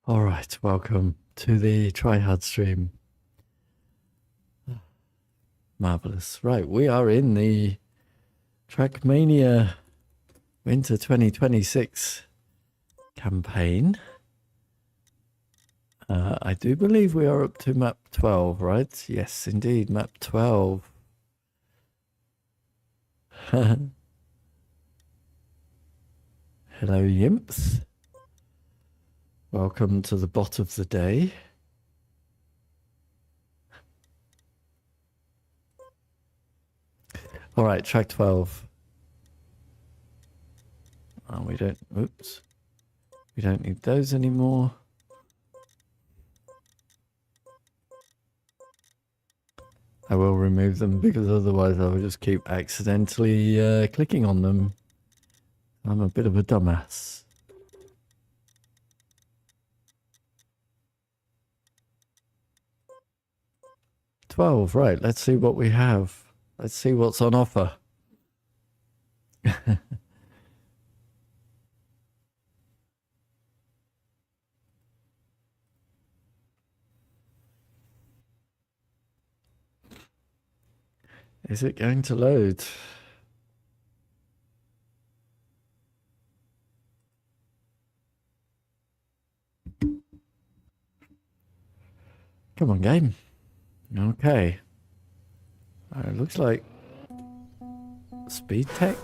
All right, welcome to the tryhard stream. Marvelous. Right, we are in the Trackmania Winter 2026 campaign. I do believe we are up to map 12, right? Yes, indeed, map 12. Hello, Yimps. Welcome to the bot of the day. All right, track 12. Oh, we don't, oops. We don't need those anymore. I will remove them because otherwise I will just keep accidentally clicking on them. I'm a bit of a dumbass. $12, right, let's see what we have. Let's see what's on offer. Is it going to load? Come on, game. Okay. It looks like speed tech.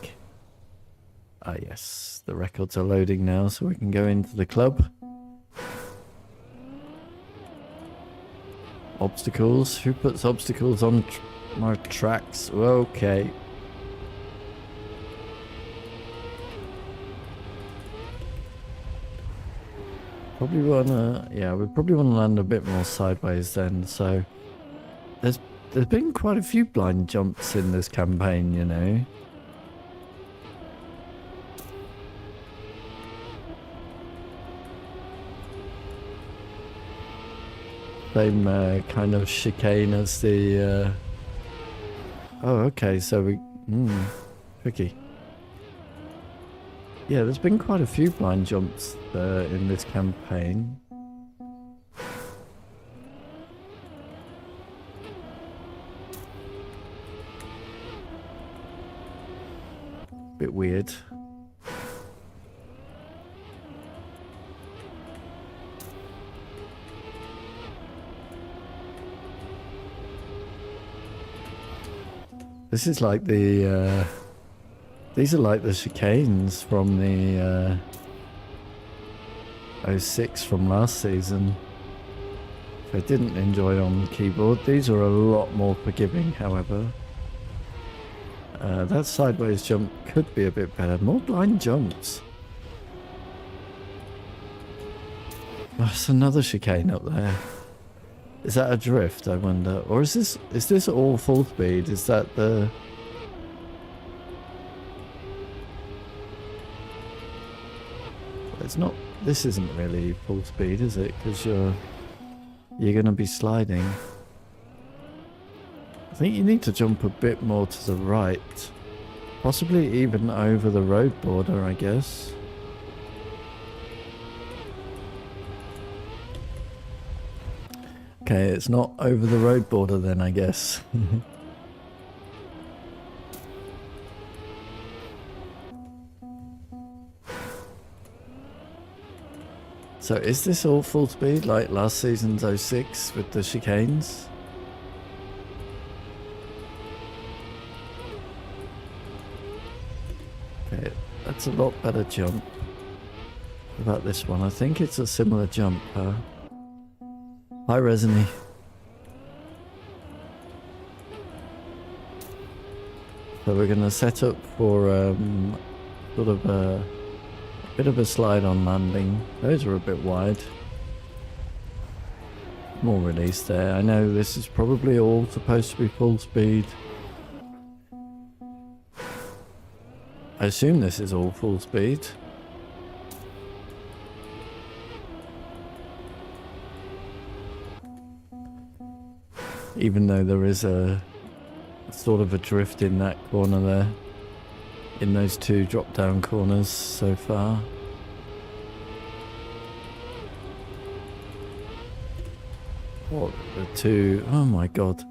Ah, yes. The records are loading now, so we can go into the club. Obstacles. Who puts obstacles on my tracks? Okay. Probably wanna, yeah, we probably want to land a bit more sideways then. So there's been quite a few blind jumps in this campaign, you know. Same kind of chicane as the. Oh, okay. So we. Tricky. Yeah, there's been quite a few blind jumps in this campaign. Bit weird. This is like the. These are like the chicanes from the 06 from last season. If I didn't enjoy on the keyboard, these are a lot more forgiving, however. That sideways jump could be a bit better. More blind jumps. Oh, there's another chicane up there. Is that a drift, I wonder? Or is this all full speed? Is that the... It's not... This isn't really full speed, is it? Because you're going to be sliding. I think you need to jump a bit more to the right. Possibly even over the road border, I guess. Okay, it's not over the road border then, I guess. So is this all full speed like last season's 06 with the chicanes? Okay, that's a lot better jump. What about this one? I think it's a similar jump. Hi, Resiny. So we're going to set up for sort of a bit of a slide on landing. Those are a bit wide. More release there. I know this is probably all supposed to be full speed. I assume this is all full speed. Even though there is a sort of a drift in that corner there. In those two drop down corners so far. What the two? Oh my god.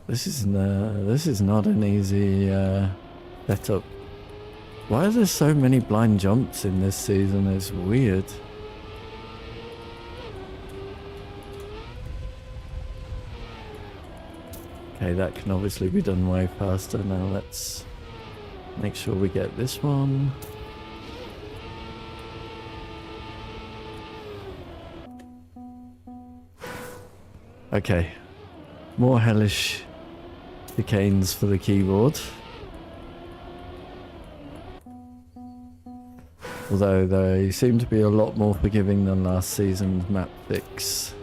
This is not an easy setup. Why are there so many blind jumps in this season? It's weird. Okay, that can obviously be done way faster. Now let's make sure we get this one. Okay, more hellish chicanes for the keyboard. Although they seem to be a lot more forgiving than last season's map fix.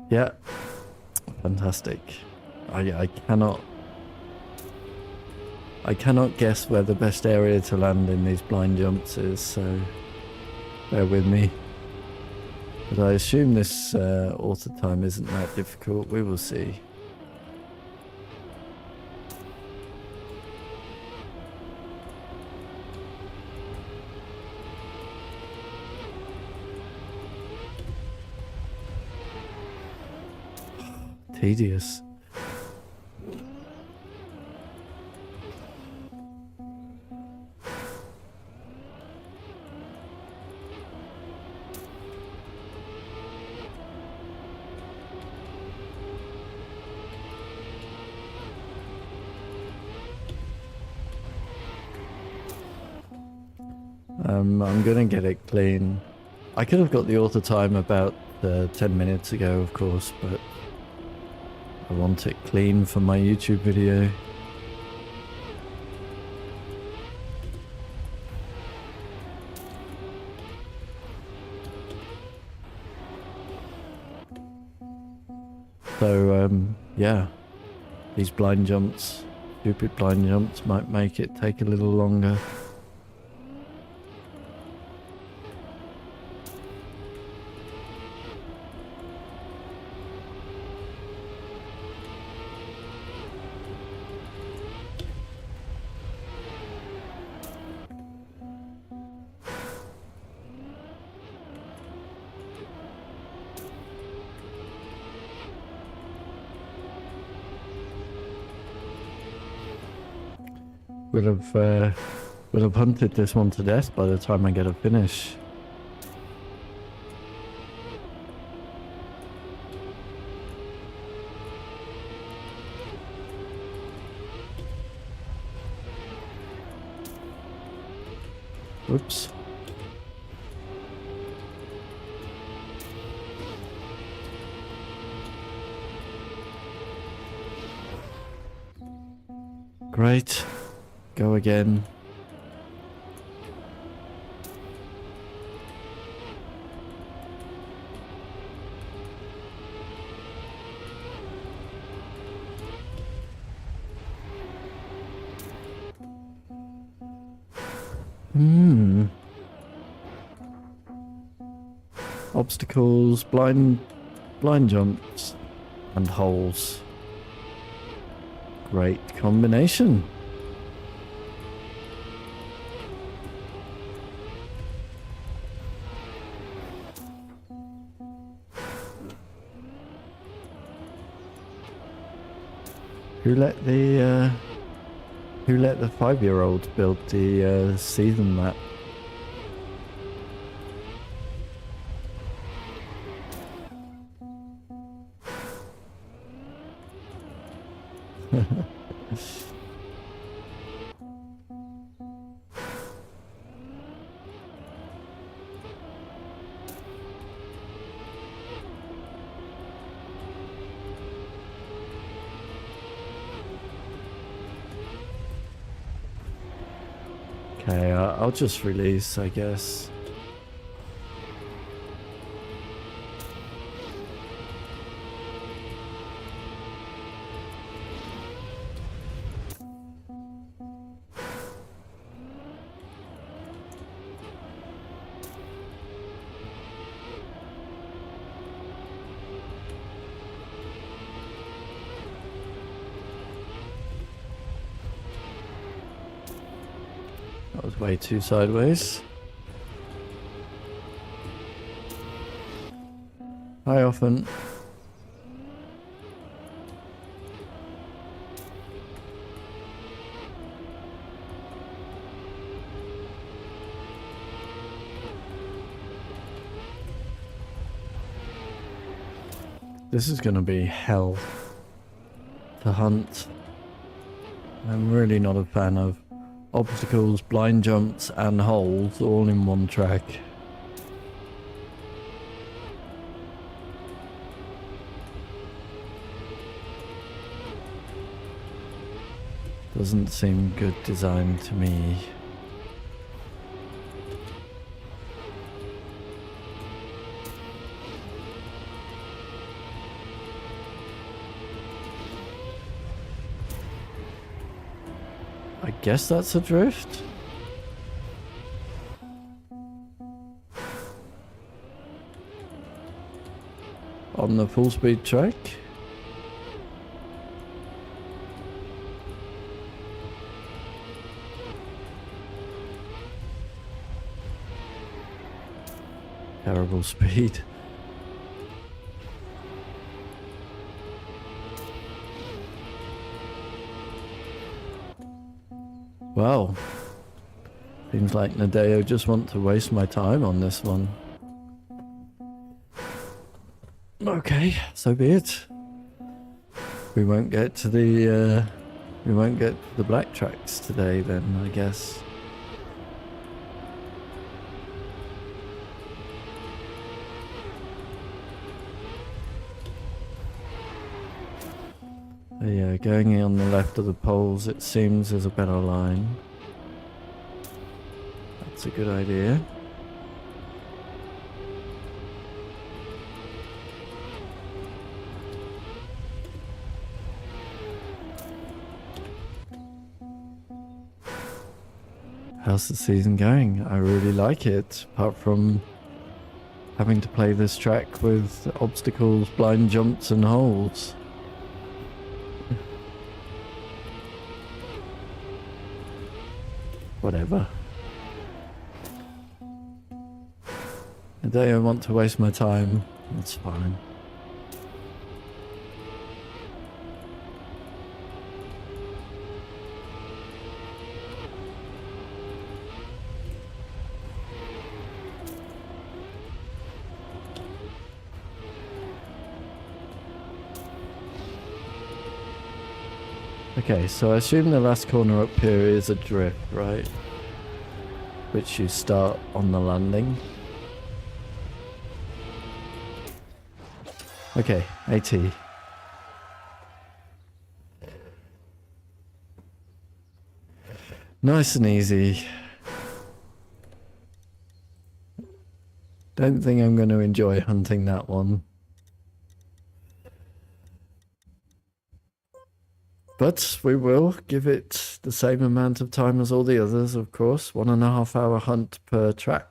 Yeah, fantastic. I cannot guess where the best area to land in these blind jumps is, so bear with me. But I assume this auto time isn't that difficult. We will see. Tedious. I'm gonna get it clean. I could have got the auto time about 10 minutes ago, of course, but I want it clean for my YouTube video. So, yeah, these blind jumps, stupid blind jumps, might make it take a little longer. We'll have hunted this one to death by the time I get a finish. Oops. Great. Go again. Obstacles, blind jumps, and holes. Great combination. Who let the 5-year-old build the season map? Okay, I'll just release, I guess. was way too sideways. Hi, often. This is gonna be hell to hunt. I'm really not a fan of obstacles, blind jumps, and holes all in one track. Doesn't seem good design to me. I guess that's a drift. On the full speed track. Terrible speed. Well, seems like Nadeo just want to waste my time on this one. Okay, so be it. We won't get to the black tracks today then, I guess. Yeah, going on the left of the poles, it seems, is a better line. That's a good idea. How's the season going? I really like it, apart from having to play this track with obstacles, blind jumps, and holes. Whatever. The day I want to waste my time, it's fine. Okay, so I assume the last corner up here is a drift, right? Which you start on the landing. Okay, AT. Nice and easy. Don't think I'm going to enjoy hunting that one. But we will give it the same amount of time as all the others, of course. 1.5 hour hunt per track.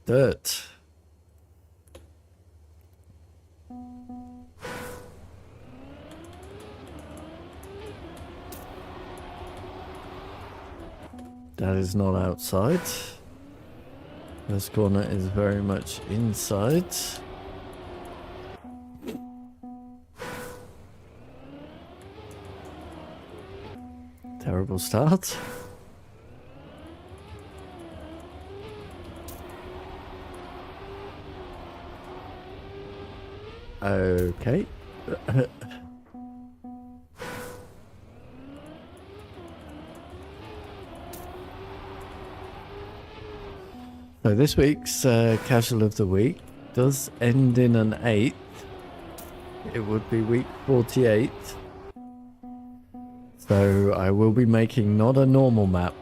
Dirt. That is not outside. This corner is very much inside. Terrible start. Okay. So this week's Casual of the Week does end in an 8th. It would be week 48. So I will be making not a normal map.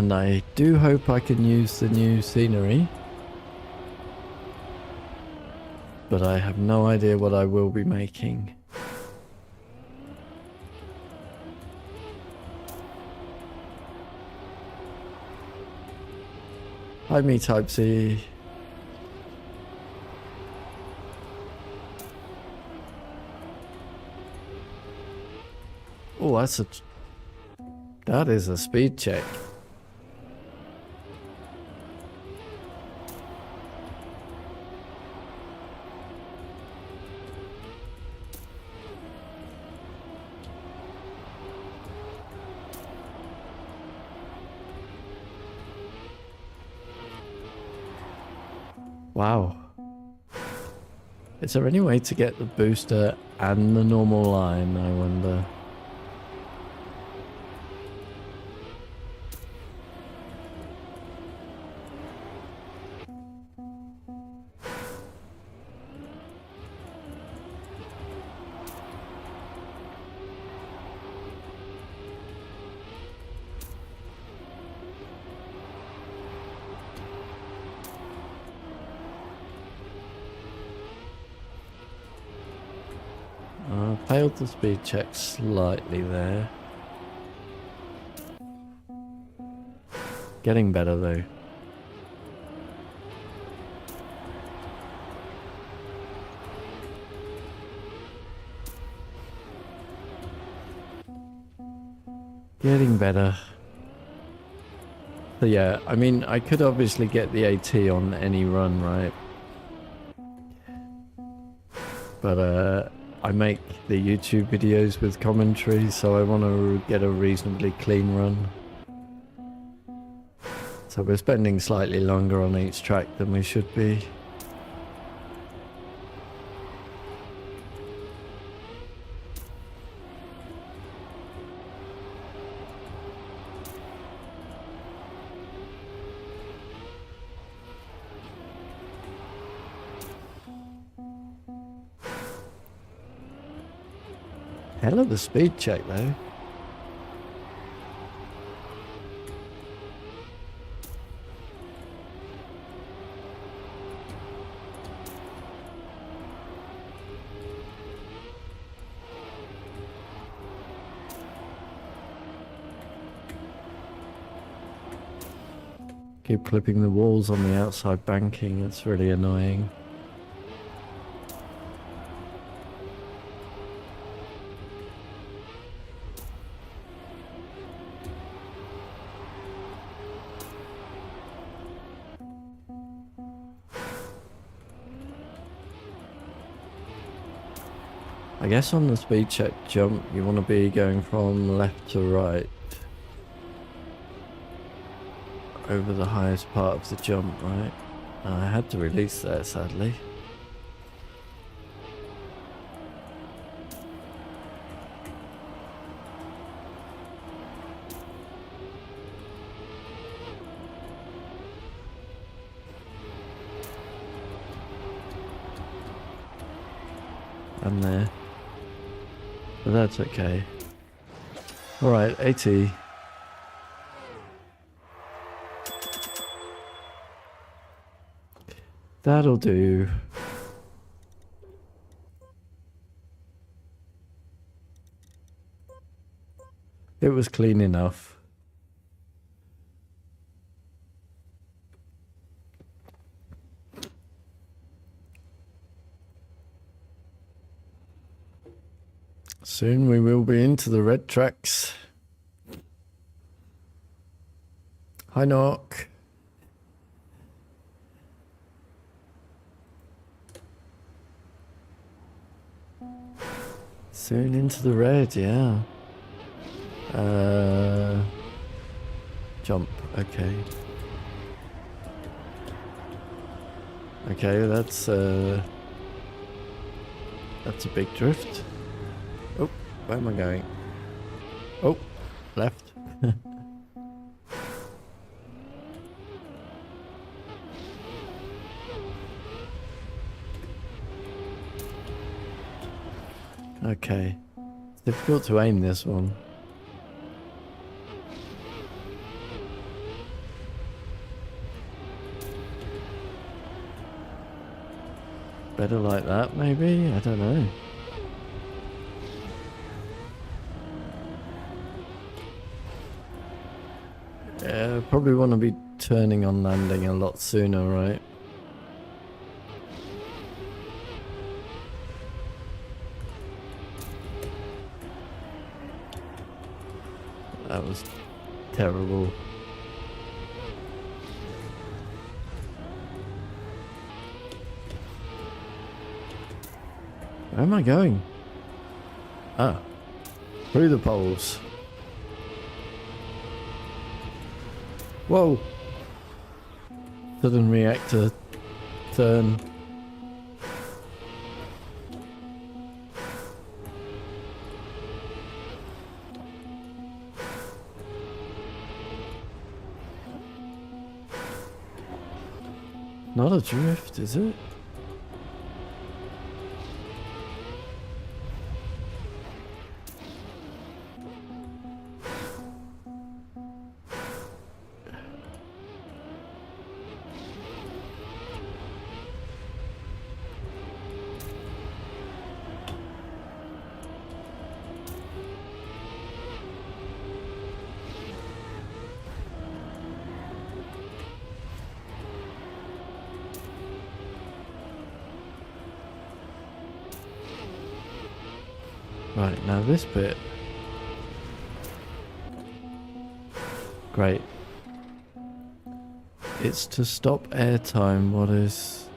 And I do hope I can use the new scenery. But I have no idea what I will be making. Hi, me Type C. Oh, that is a speed check. Wow. Is there any way to get the booster and the normal line, I wonder? Failed the speed check slightly there. Getting better though. Getting better. So yeah, I mean, I could obviously get the AT on any run, right? But I make the YouTube videos with commentary, so I want to get a reasonably clean run. So we're spending slightly longer on each track than we should be. Hell of a speed check though. Keep clipping the walls on the outside banking, it's really annoying. I guess on the speed check jump, you want to be going from left to right over the highest part of the jump, right? I had to release that, sadly. I'm there. But that's okay. Alright, AT. That'll do. It was clean enough. Soon we will be into the red tracks. Hi, Knock. Soon into the red, yeah. Jump, okay. Okay, that's a big drift. Oh, where am I going? Oh, left. Okay. It's difficult to aim this one. Better like that, maybe? I don't know. Yeah, probably want to be turning on landing a lot sooner, right? That was terrible. Where am I going? Ah, through the poles. Whoa! Sudden reactor turn. Not a drift, is it? Right, now this bit. Great. It's to stop airtime, what is...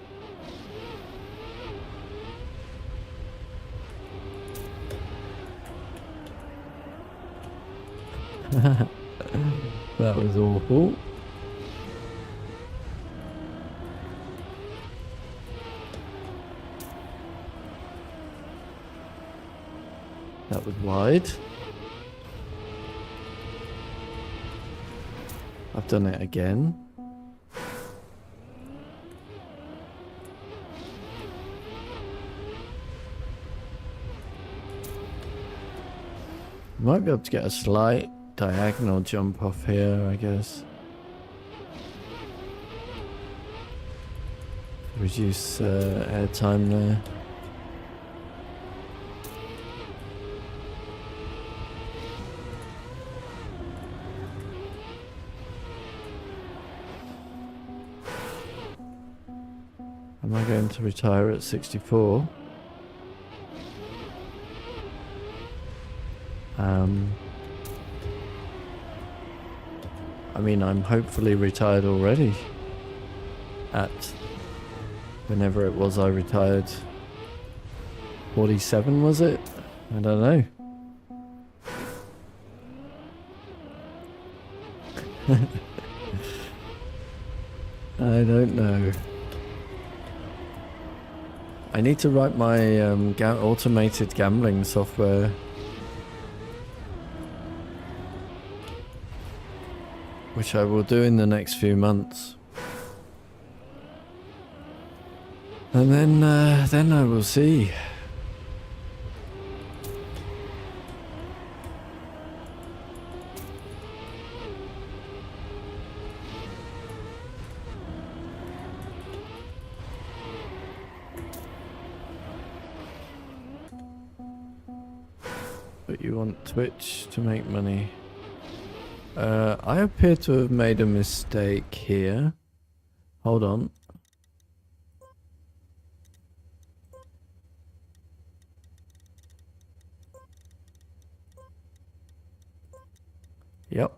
That was awful. That was wide. I've done it again. Might be able to get a slight diagonal jump off here, I guess. Reduce air time there. Am I going to retire at 64? I mean, I'm hopefully retired already. At whenever it was I retired. 47 was it? I don't know. I don't know. I need to write my automated gambling software. Which I will do in the next few months. And then I will see. But you want Twitch to make money. I appear to have made a mistake here. Hold on. Yep.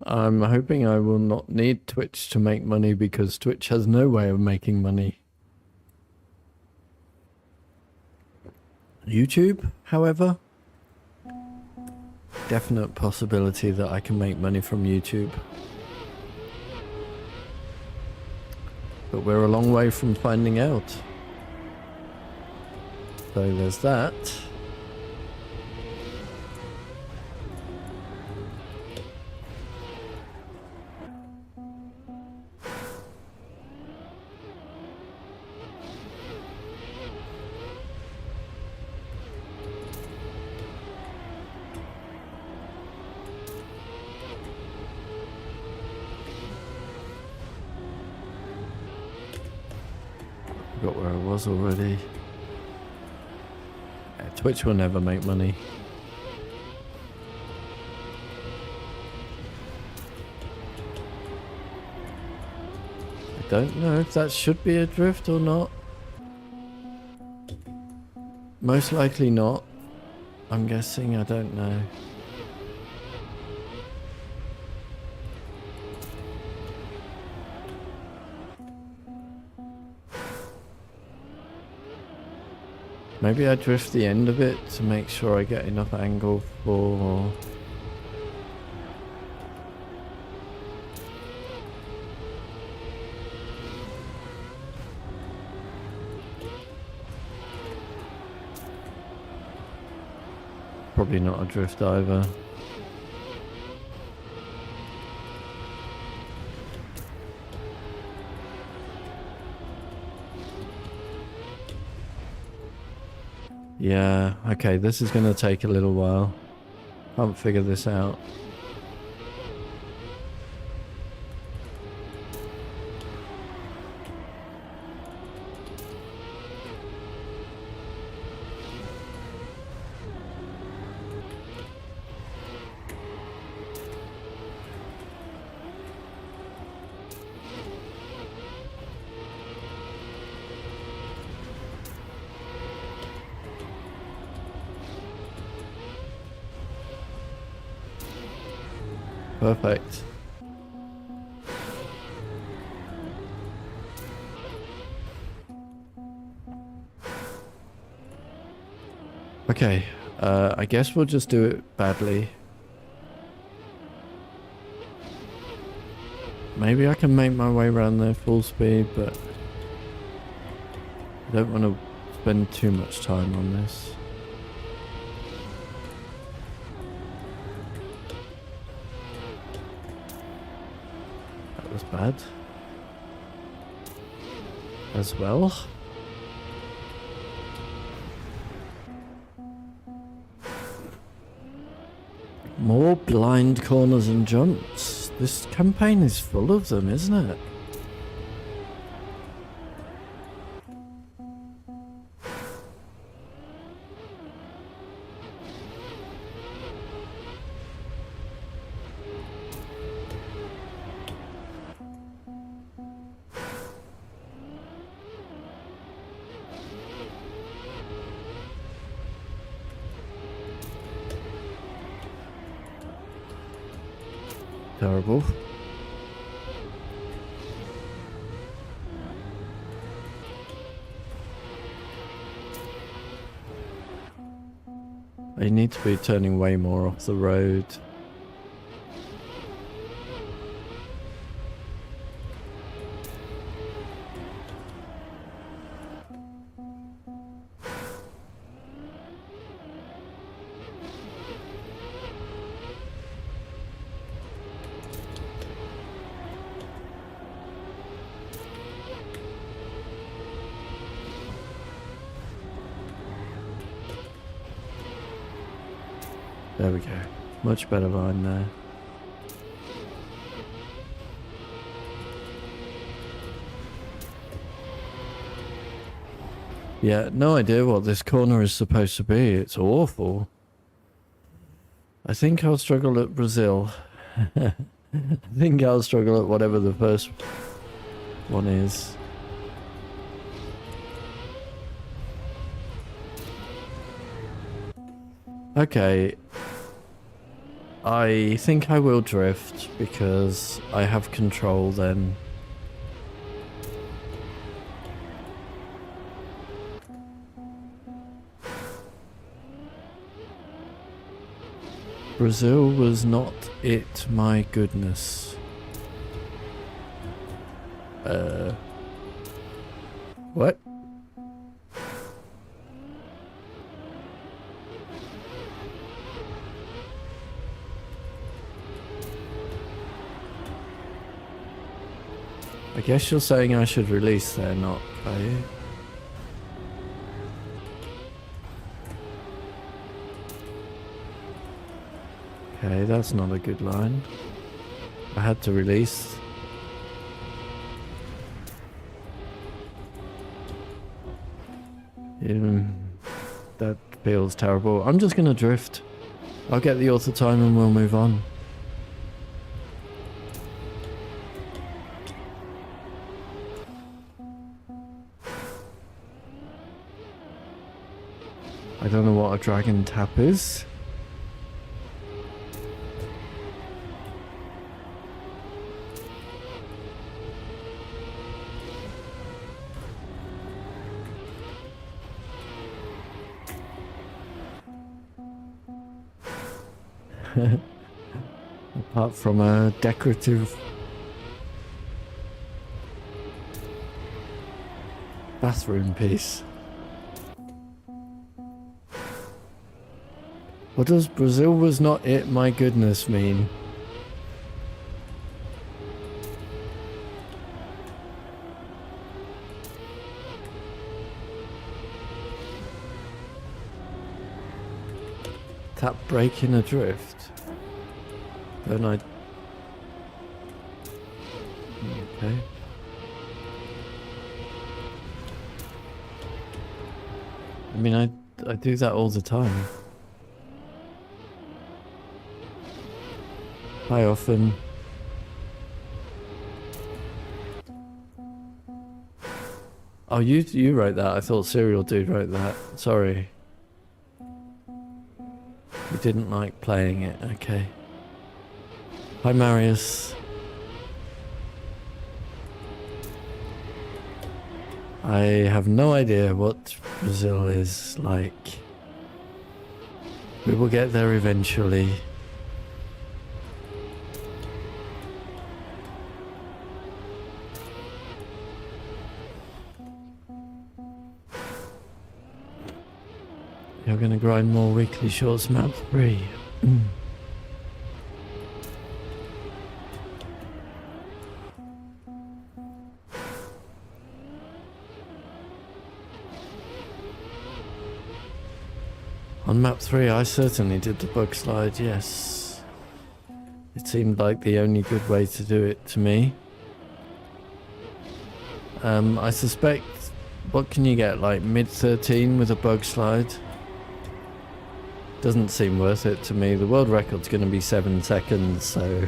I'm hoping I will not need Twitch to make money because Twitch has no way of making money. YouTube, however, definite possibility that I can make money from YouTube. But we're a long way from finding out. So there's that. forgot where I was already. Yeah, Twitch will never make money. I don't know if that should be a drift or not. Most likely not. I'm guessing, I don't know. Maybe I drift the end of it to make sure I get enough angle for... Probably not a drift either. Yeah, okay, this is going to take a little while. Can't figure this out. Perfect. Okay, I guess we'll just do it badly. Maybe I can make my way around there full speed, but I don't want to spend too much time on this. That was bad. As well. More blind corners and jumps. This campaign is full of them, isn't it? Terrible. I need to be turning way more off the road. There we go. Much better line there. Yeah, no idea what this corner is supposed to be. It's awful. I think I'll struggle at Brazil. I think I'll struggle at whatever the first one is. Okay. I think I will drift because I have control then. Brazil was not it, my goodness. What? I guess you're saying I should release there, not are you? Okay, that's not a good line. I had to release. That feels terrible. I'm just going to drift. I'll get the auto time and we'll move on. I don't know what a dragon tap is. Apart from a decorative bathroom piece. What does Brazil was not it, my goodness mean? Tap brake in a drift. Then I... Okay. I mean, I do that all the time. Hi, often. Oh, you wrote that. I thought Serial Dude wrote that. Sorry. You didn't like playing it. Okay. Hi, Marius. I have no idea what Brazil is like. We will get there eventually. You're gonna grind more weekly shorts map 3. On map 3 I certainly did the bug slide, yes. It seemed like the only good way to do it to me. I suspect, what can you get, like mid 13 with a bug slide? Doesn't seem worth it to me. The world record's going to be 7 seconds, so...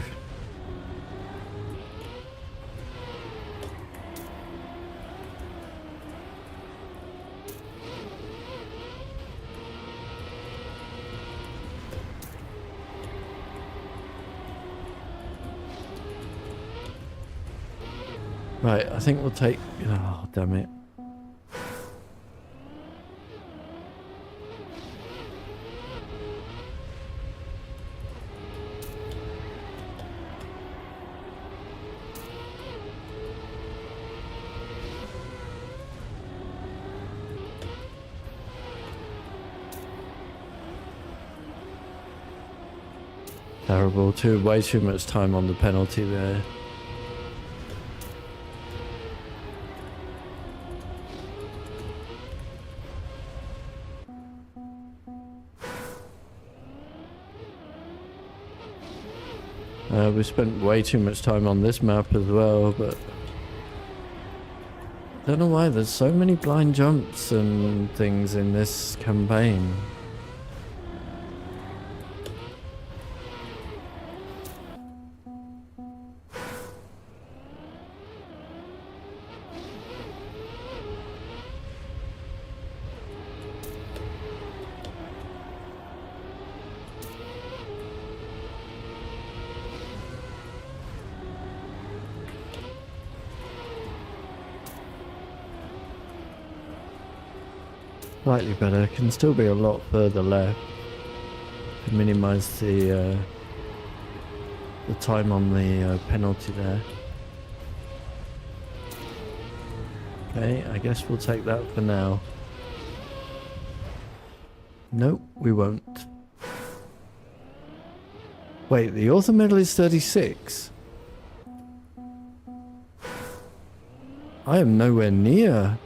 Right, I think we'll take... Oh, damn it. Terrible, way too much time on the penalty there. We spent way too much time on this map as well, but... I don't know why there's so many blind jumps and things in this campaign. Slightly better, can still be a lot further left to minimise the time on the penalty there. Okay, I guess we'll take that for now. Nope, we won't. Wait, the author medal is 36? I am nowhere near.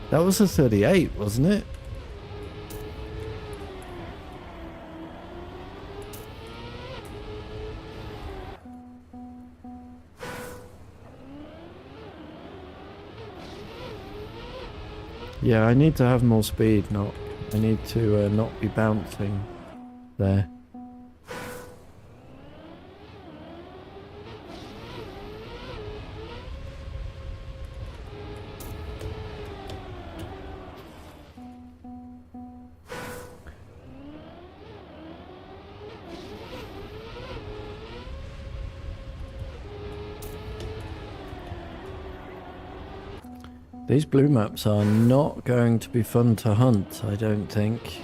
That was a 38, wasn't it? Yeah, I need to have more speed, not... I need to not be bouncing there. These blue maps are not going to be fun to hunt, I don't think.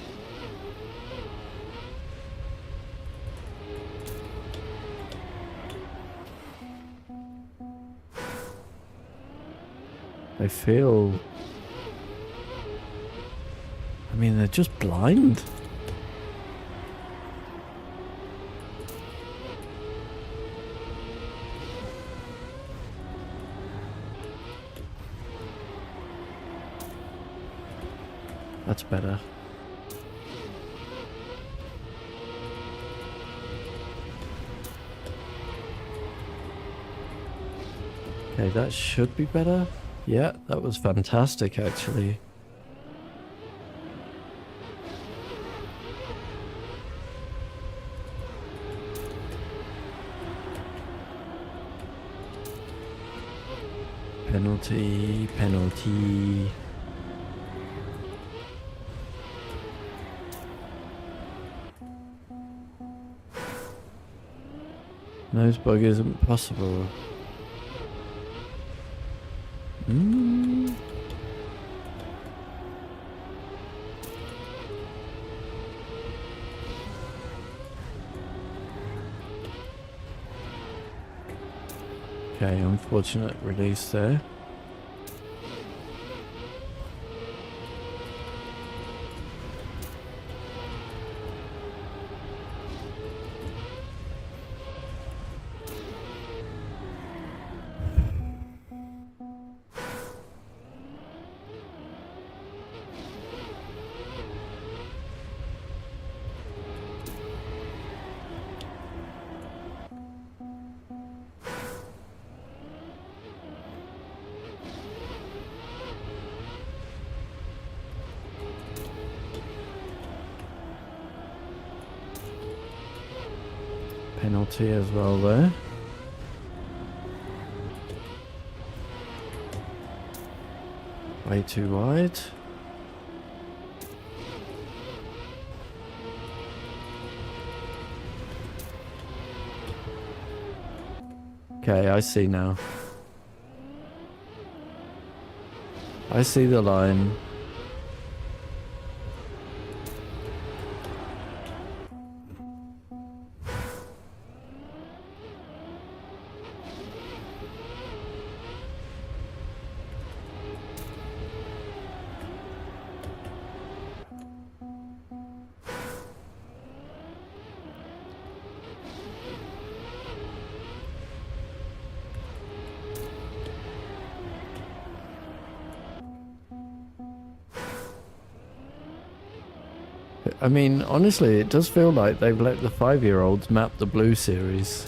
They feel... I mean, they're just blind. That's better. Okay, that should be better. Yeah, that was fantastic, actually. Penalty, penalty. Nosebug isn't possible. Okay, unfortunate release there. Penalty as well there. Way too wide. Okay, I see now. I see the line. I mean, honestly, it does feel like they've let the 5-year-olds map the blue series.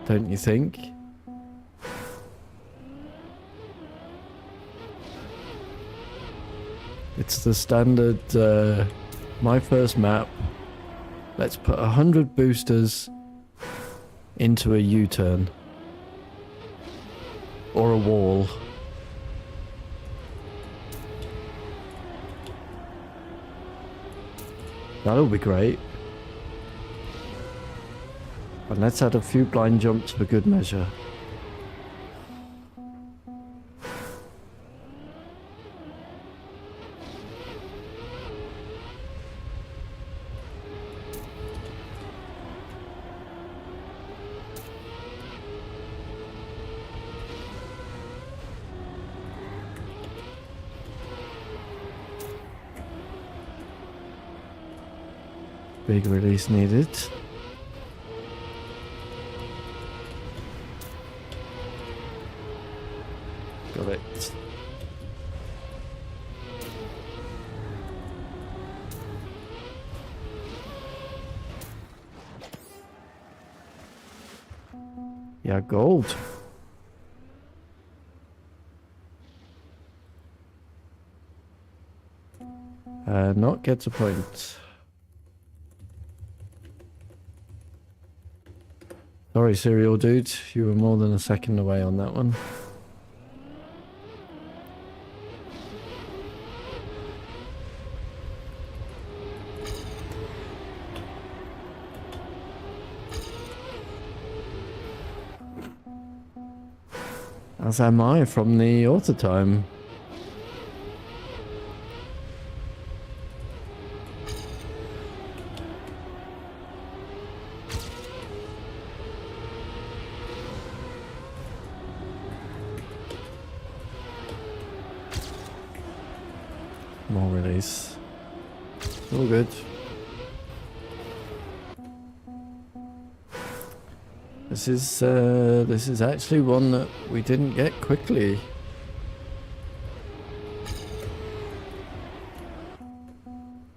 Don't you think? It's the standard, my first map. Let's put 100 boosters into a U-turn. Or a wall. That'll be great. And let's add a few blind jumps for good measure. Big release needed. Got it. Yeah, gold. Not gets a point. Sorry, Serial Dude. You were more than a second away on that one. As am I from the auto time. More release. All good. This is actually one that we didn't get quickly.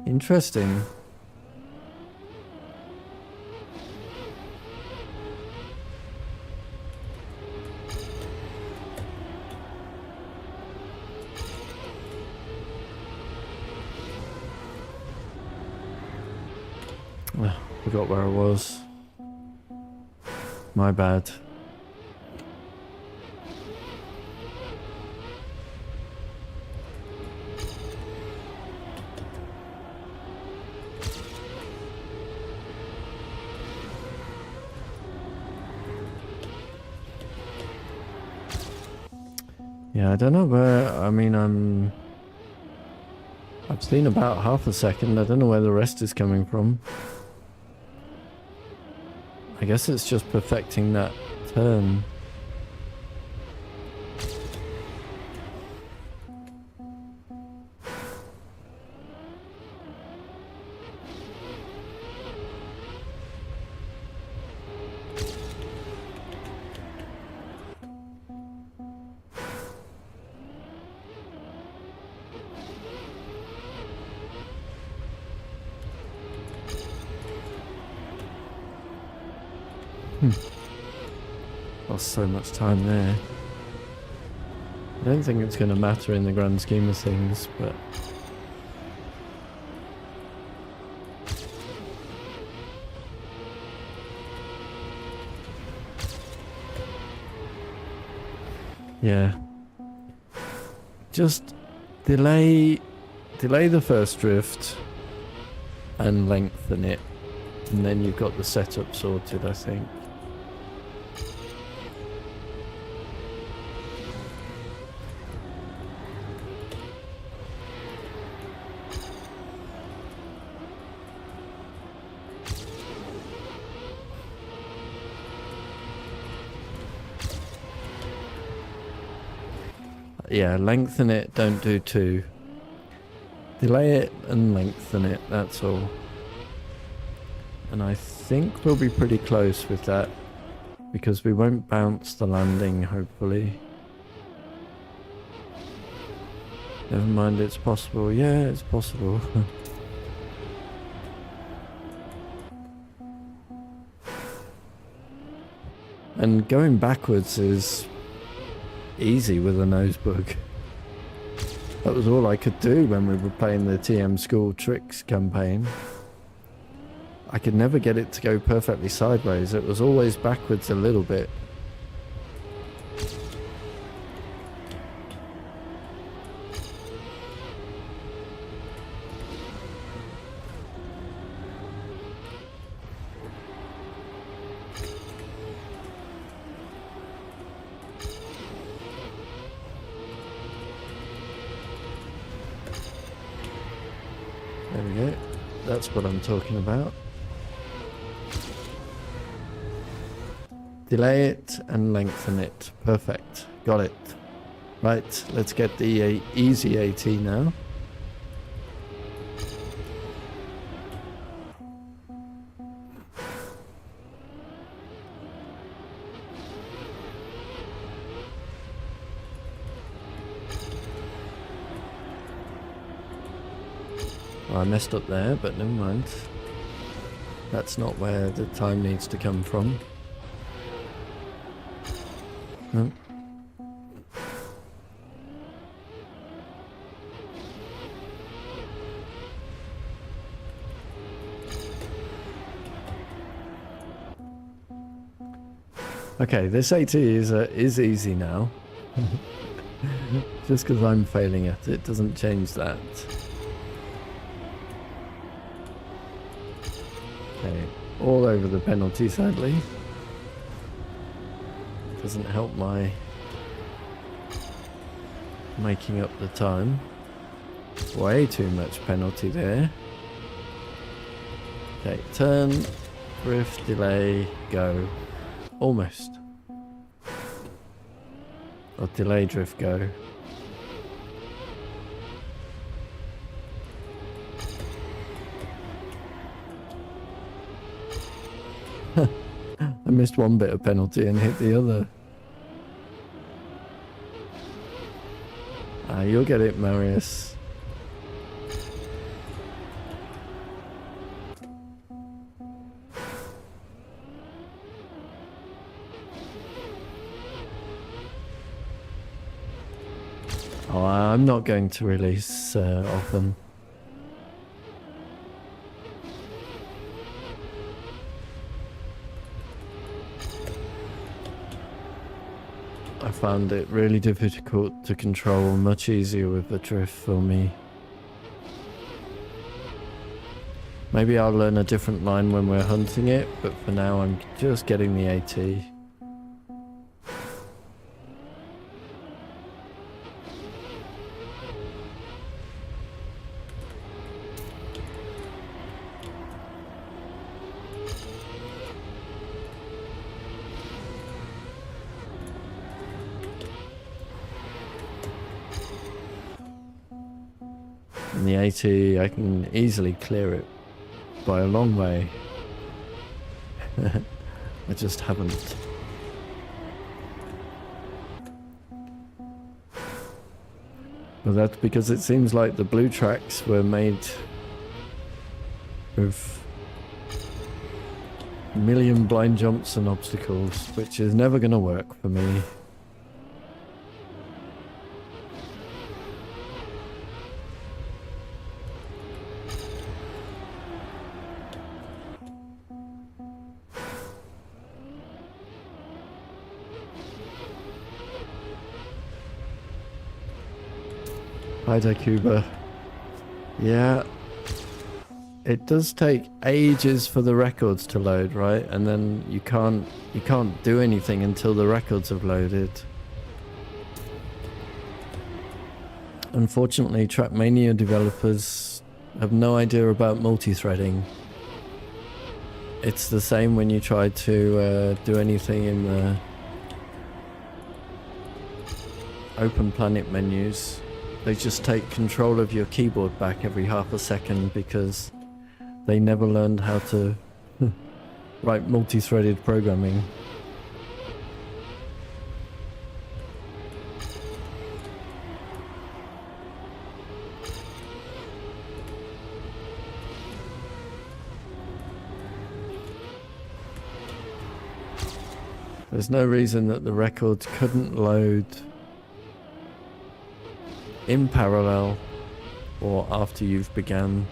Interesting. Forgot where I was. My bad. Yeah, I don't know where, I mean, I've seen about half a second. I don't know where the rest is coming from. I guess it's just perfecting that turn. Lost so much time there. I don't think it's going to matter in the grand scheme of things, but... yeah. Just delay the first drift and lengthen it, and then you've got the setup sorted, I think. Yeah, lengthen it, don't do two. Delay it and lengthen it, that's all. And I think we'll be pretty close with that, because we won't bounce the landing, hopefully. Never mind, it's possible. Yeah, it's possible. And going backwards is easy with a nosebug. That was all I could do when we were playing the TM School Tricks campaign. I could never get it to go perfectly sideways. It was always backwards a little bit. There we go. That's what I'm talking about. Delay it and lengthen it. Perfect. Got it. Right, let's get the easy AT now. I messed up there, but never mind. That's not where the time needs to come from. No. Okay, this AT is easy now. Just because I'm failing at it doesn't change that. Okay, all over the penalty, sadly. Doesn't help my making up the time. Way too much penalty there. Okay, turn, drift, delay, go. Almost. Or delay, drift, go. I missed one bit of penalty and hit the other. Ah, you'll get it, Marius. Oh, I'm not going to release often. I found it really difficult to control, much easier with the drift for me. Maybe I'll learn a different line when we're hunting it, but for now I'm just getting the AT. And the AT, I can easily clear it by a long way. I just haven't. Well, that's because it seems like the blue tracks were made with a million blind jumps and obstacles, which is never going to work for me. Hi Dakuba. Yeah. It does take ages for the records to load, right? And then you can't do anything until the records have loaded. Unfortunately, Trackmania developers have no idea about multi-threading. It's the same when you try to do anything in the open planet menus. They just take control of your keyboard back every half a second because they never learned how to write multi-threaded programming. There's no reason that the records couldn't load in parallel or after you've begun.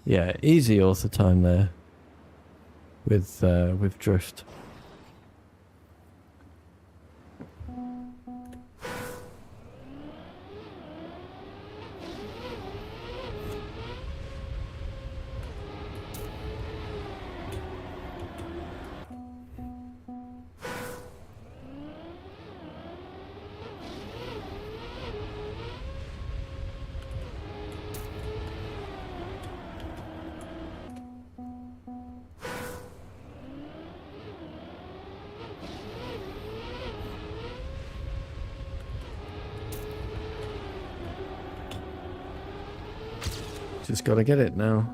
Yeah, easy author time there with drift. Just gotta get it now.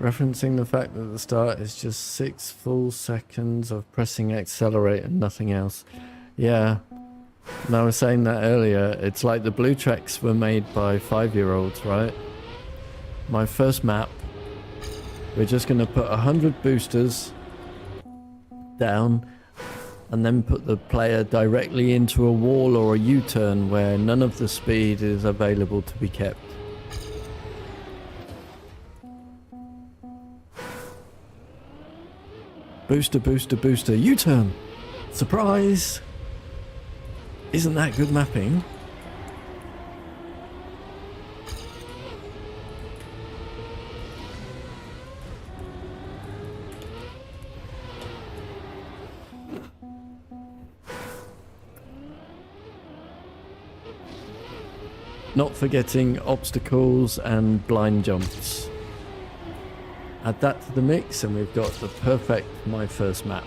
Referencing the fact that the start is just 6 full seconds of pressing accelerate and nothing else. Yeah, and I was saying that earlier, it's like the blue tracks were made by 5-year-olds, right? My first map, we're just going to put 100 boosters down and then put the player directly into a wall or a U-turn where none of the speed is available to be kept. Booster, booster, booster, U-turn! Surprise! Isn't that good mapping? Not forgetting obstacles and blind jumps. Add that to the mix and we've got the perfect my first map.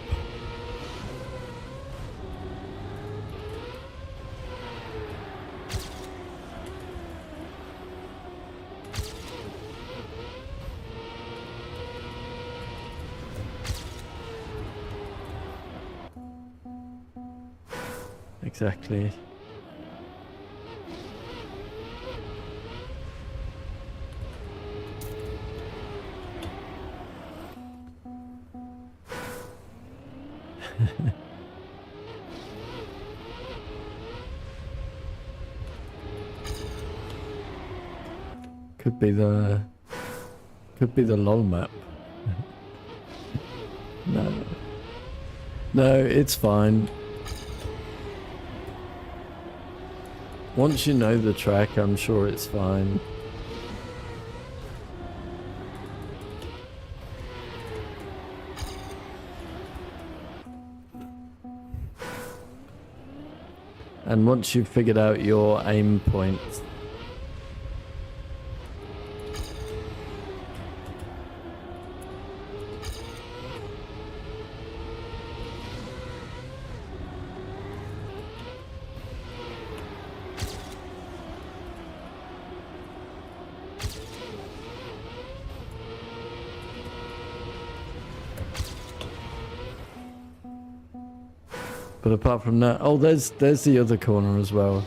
Exactly. Could be the LOL map. No, it's fine. Once you know the track, I'm sure it's fine. And once you've figured out your aim points, but apart from that, oh, there's the other corner as well.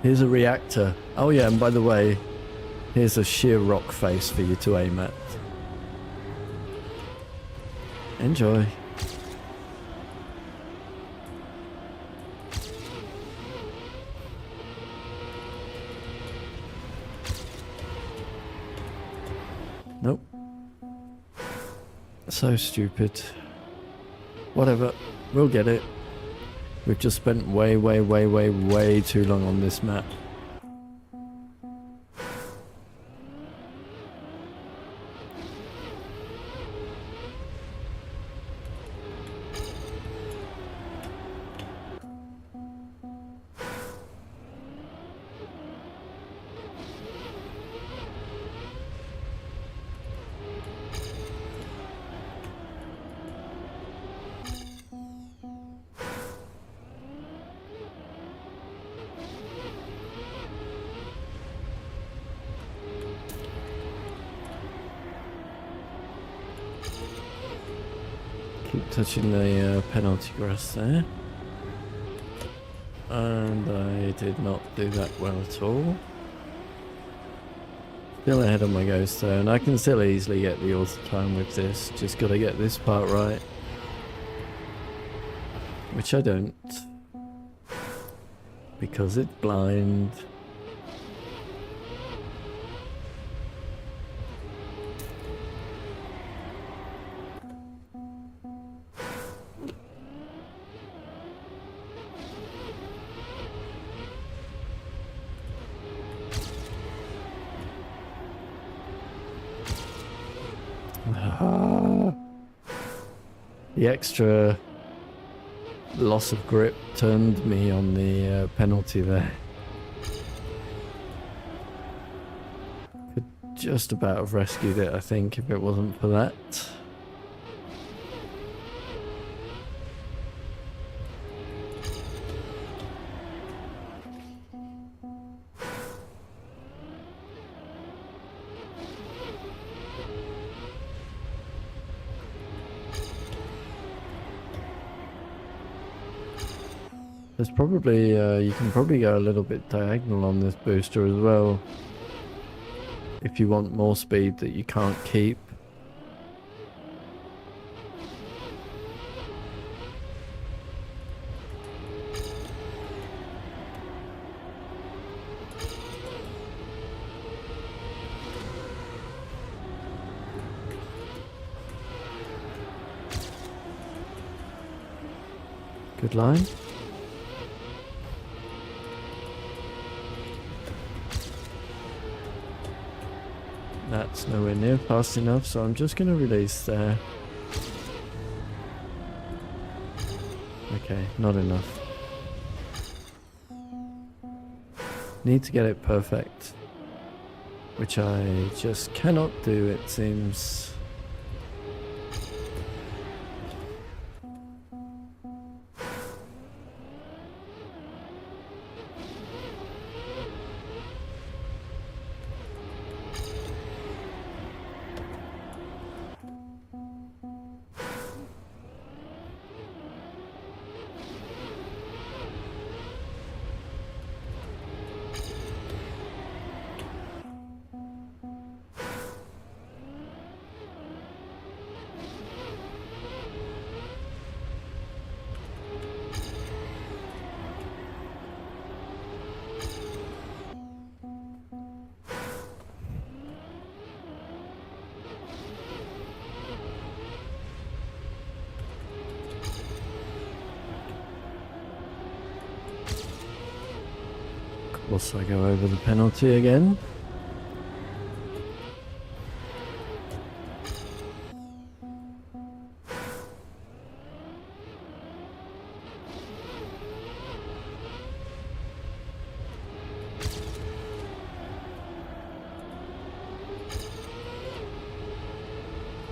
Here's a reactor. Oh yeah, and by the way, here's a sheer rock face for you to aim at. Enjoy. Nope. So stupid. Whatever, we'll get it. We've just spent way too long on this map. Keep touching the penalty grass there. And I did not do that well at all. Still ahead of my ghost though, and I can still easily get the auto time with this. Just gotta get this part right. Which I don't. Because it's blind. The extra loss of grip turned me on the penalty there. Could just about have rescued it, I think, if it wasn't for that. There's probably, you can probably go a little bit diagonal on this booster as well. If you want more speed that you can't keep. Good line. That's nowhere near fast enough, so I'm just going to release there. Okay, not enough. Need to get it perfect, which I just cannot do, it seems. Of course, I go over the penalty again.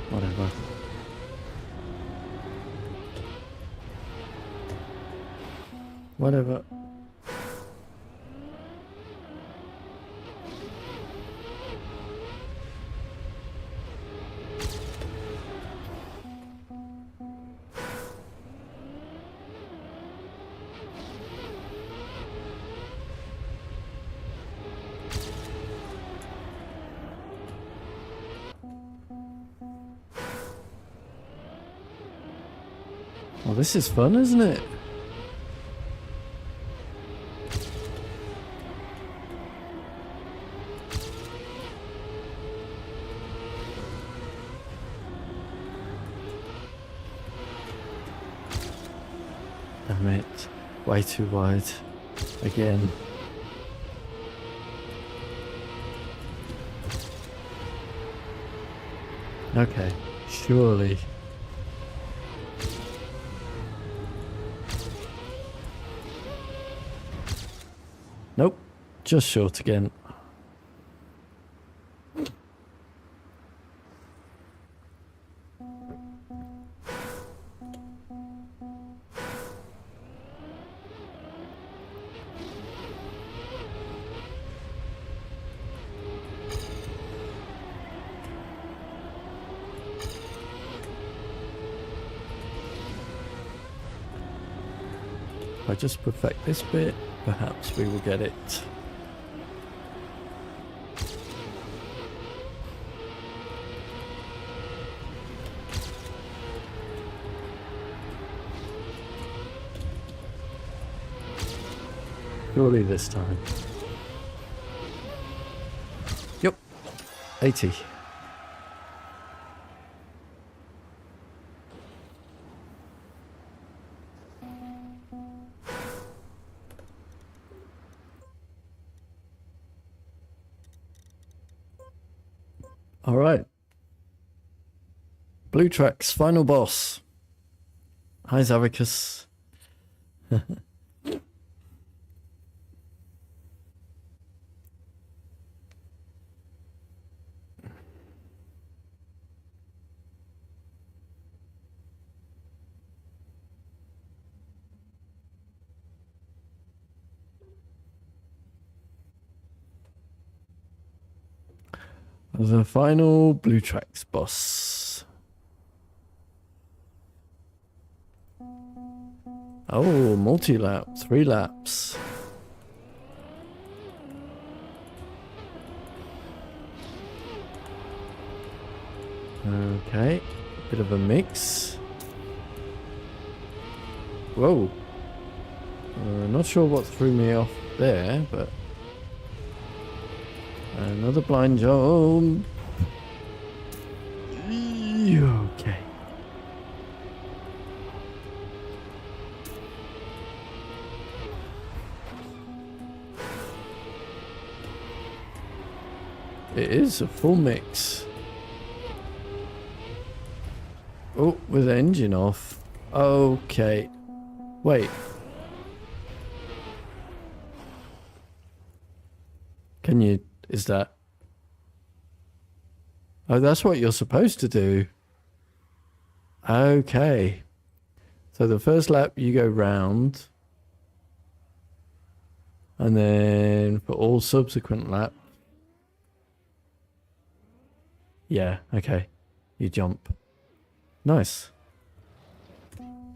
Whatever. Whatever. Well, this is fun, isn't it? Damn it. Way too wide. Again. Okay. Surely. Nope. Just short again. If I just perfect this bit, perhaps we will get it. Surely this time. Yep. 80. All right. Blue Tracks, final boss. Hi, Zavicus. The final blue tracks boss. Oh, multi-lap, 3 laps. Okay, bit of a mix. Whoa. Not sure what threw me off there, but another blind jump. Okay. It is a full mix. Oh, with the engine off. Okay. Wait. Can you... Is that... Oh, that's what you're supposed to do. Okay. So the first lap you go round. And then for all subsequent laps. Yeah, okay. You jump. Nice.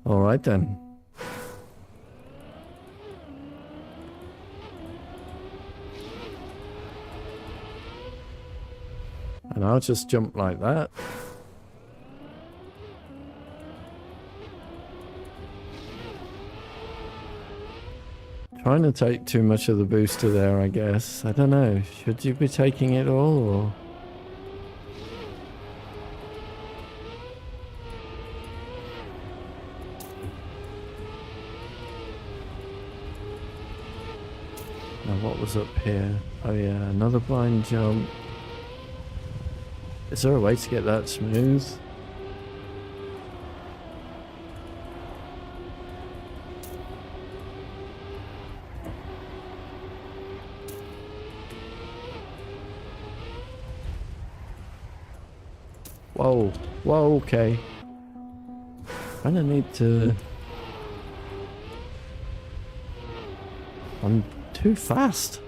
Alright then. And I'll just jump like that. Trying to take too much of the booster there, I guess. I don't know. Should you be taking it all, or... Now what was up here? Oh yeah, another blind jump. Is there a way to get that smooth? Whoa, whoa, okay. Kinda need to... I'm too fast.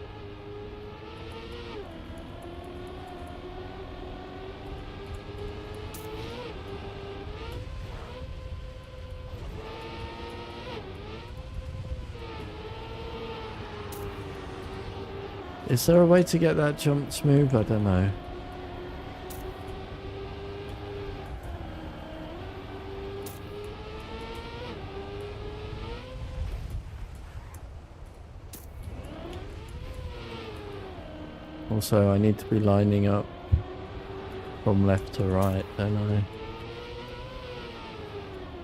Is there a way to get that jump smooth? I don't know. Also, I need to be lining up from left to right, don't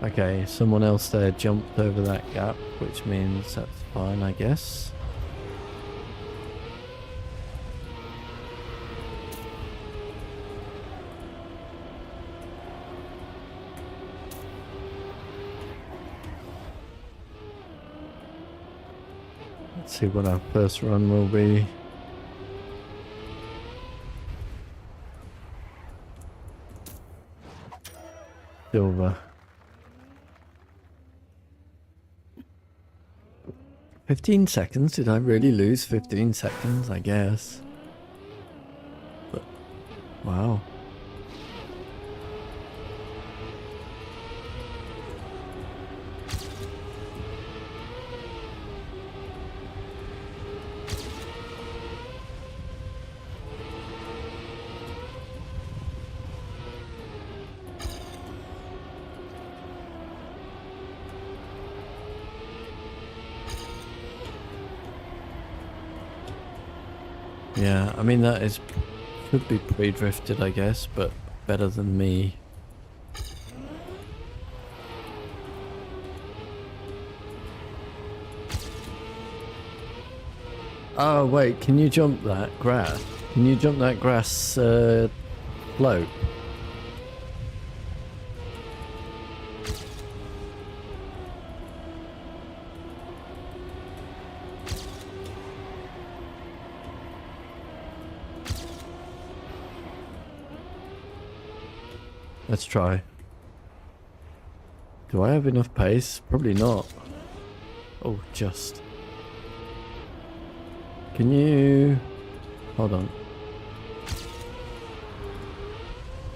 I? Okay, someone else there jumped over that gap, which means that's fine, I guess. Let's see what our first run will be. Silver. 15 seconds? Did I really lose 15 seconds? I guess. But, wow. Yeah, I mean that is could be pre-drifted, I guess, but better than me. Oh wait, can you jump that grass? Can you jump that grass float? Let's try. Do I have enough pace? Probably not. Oh, just. Can you... Hold on.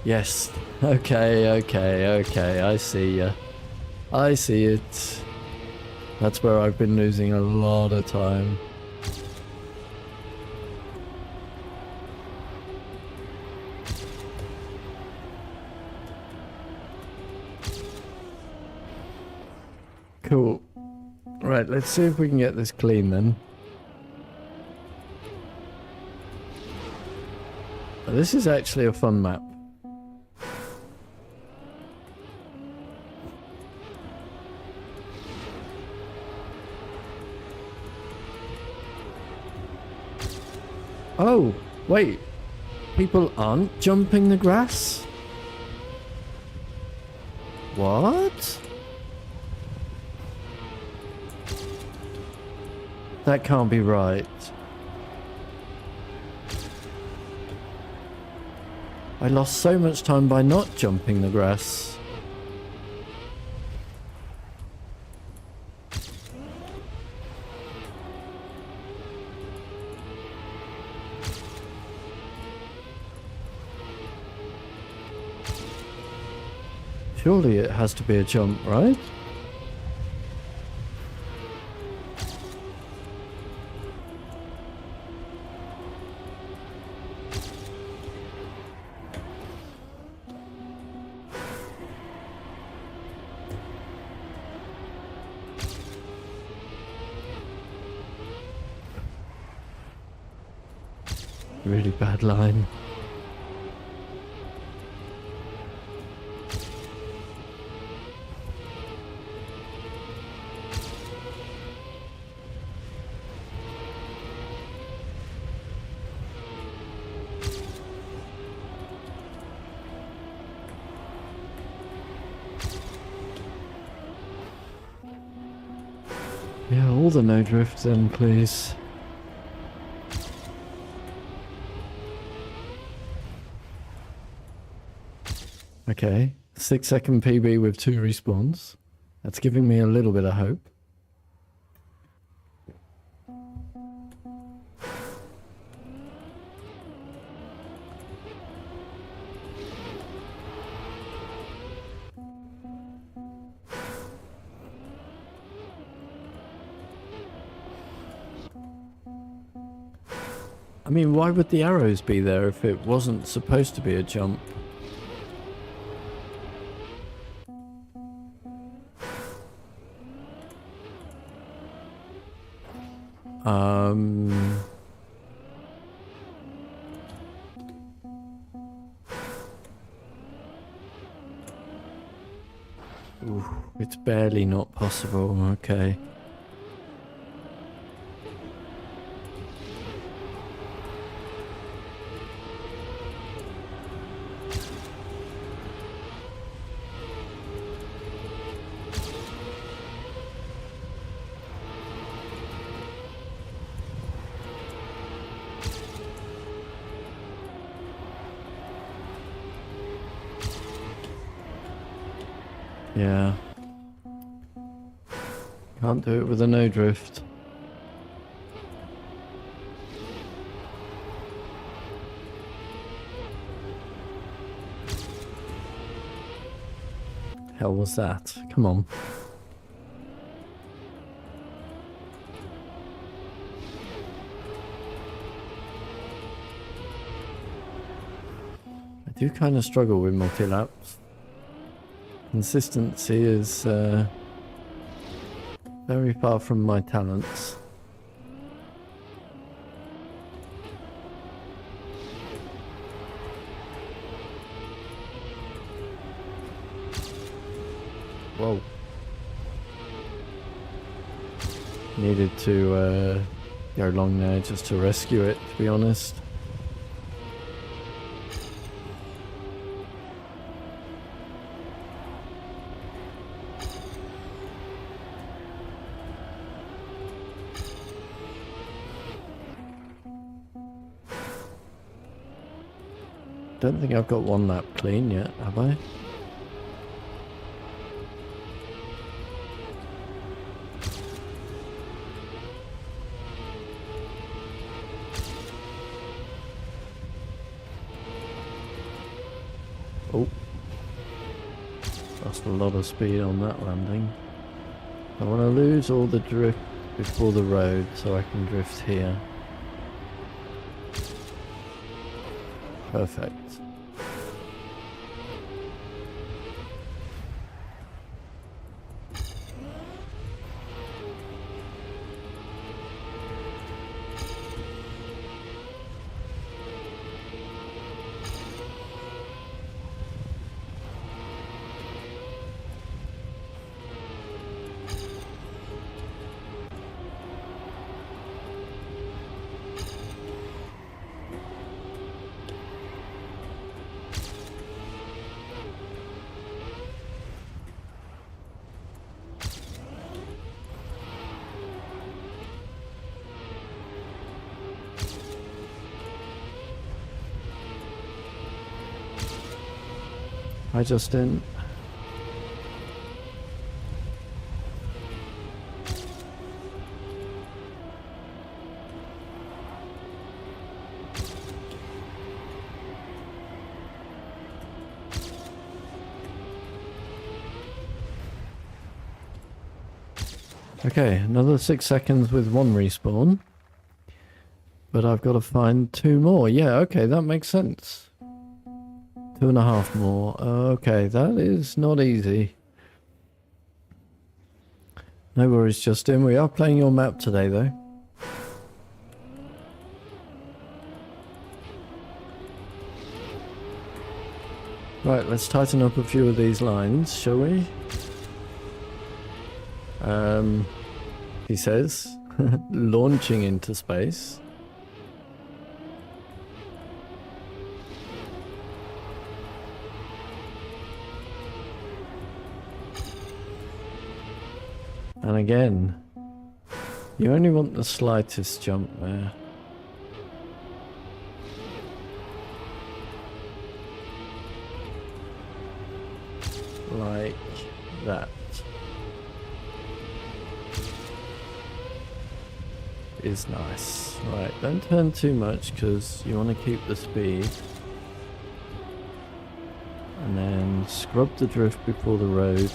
Yes. Okay, okay. I see ya. I see it. That's where I've been losing a lot of time. Cool. Right, let's see if we can get this clean then. This is actually a fun map. Oh, wait. People aren't jumping the grass? What? That can't be right. I lost so much time by not jumping the grass. Surely it has to be a jump, right? Really bad line. Yeah, all the no drift then, please. Okay, 6-second PB with 2 respawns. That's giving me a little bit of hope. I mean, why would the arrows be there if it wasn't supposed to be a jump? Ooh, it's barely not possible, okay. Yeah. Can't do it with a no drift. Hell was that? Come on. I do kind of struggle with multi-laps. Consistency is very far from my talents. Whoa. Needed to go long there just to rescue it, to be honest. Don't think I've got one lap clean yet, have I? Lost a lot of speed on that landing. I want to lose all the drift before the road so I can drift here. Perfect. Hi Justin. Okay, another 6 seconds with one respawn. But I've got to find 2 more. Yeah, okay, that makes sense. 2.5 more. Okay, that is not easy. No worries, Justin. We are playing your map today, though. Right, let's tighten up a few of these lines, shall we? He says, launching into space. And again, you only want the slightest jump there. Like that. Is nice. Right, don't turn too much because you want to keep the speed. And then scrub the drift before the road.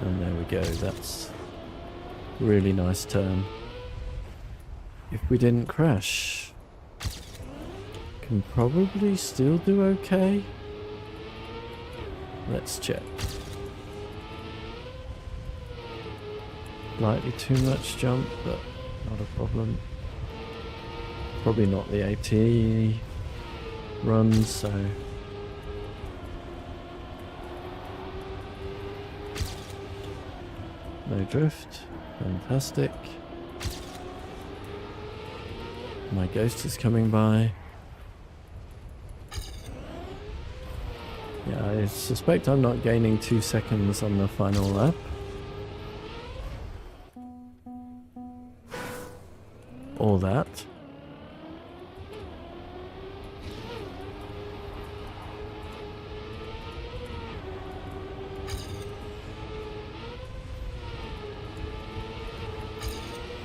And there we go, that's a really nice turn. If we didn't crash, can probably still do okay. Let's check. Slightly too much jump, but not a problem. Probably not the AT runs, so... No drift. Fantastic. My ghost is coming by. Yeah, I suspect I'm not gaining 2 seconds on the final lap. Or that.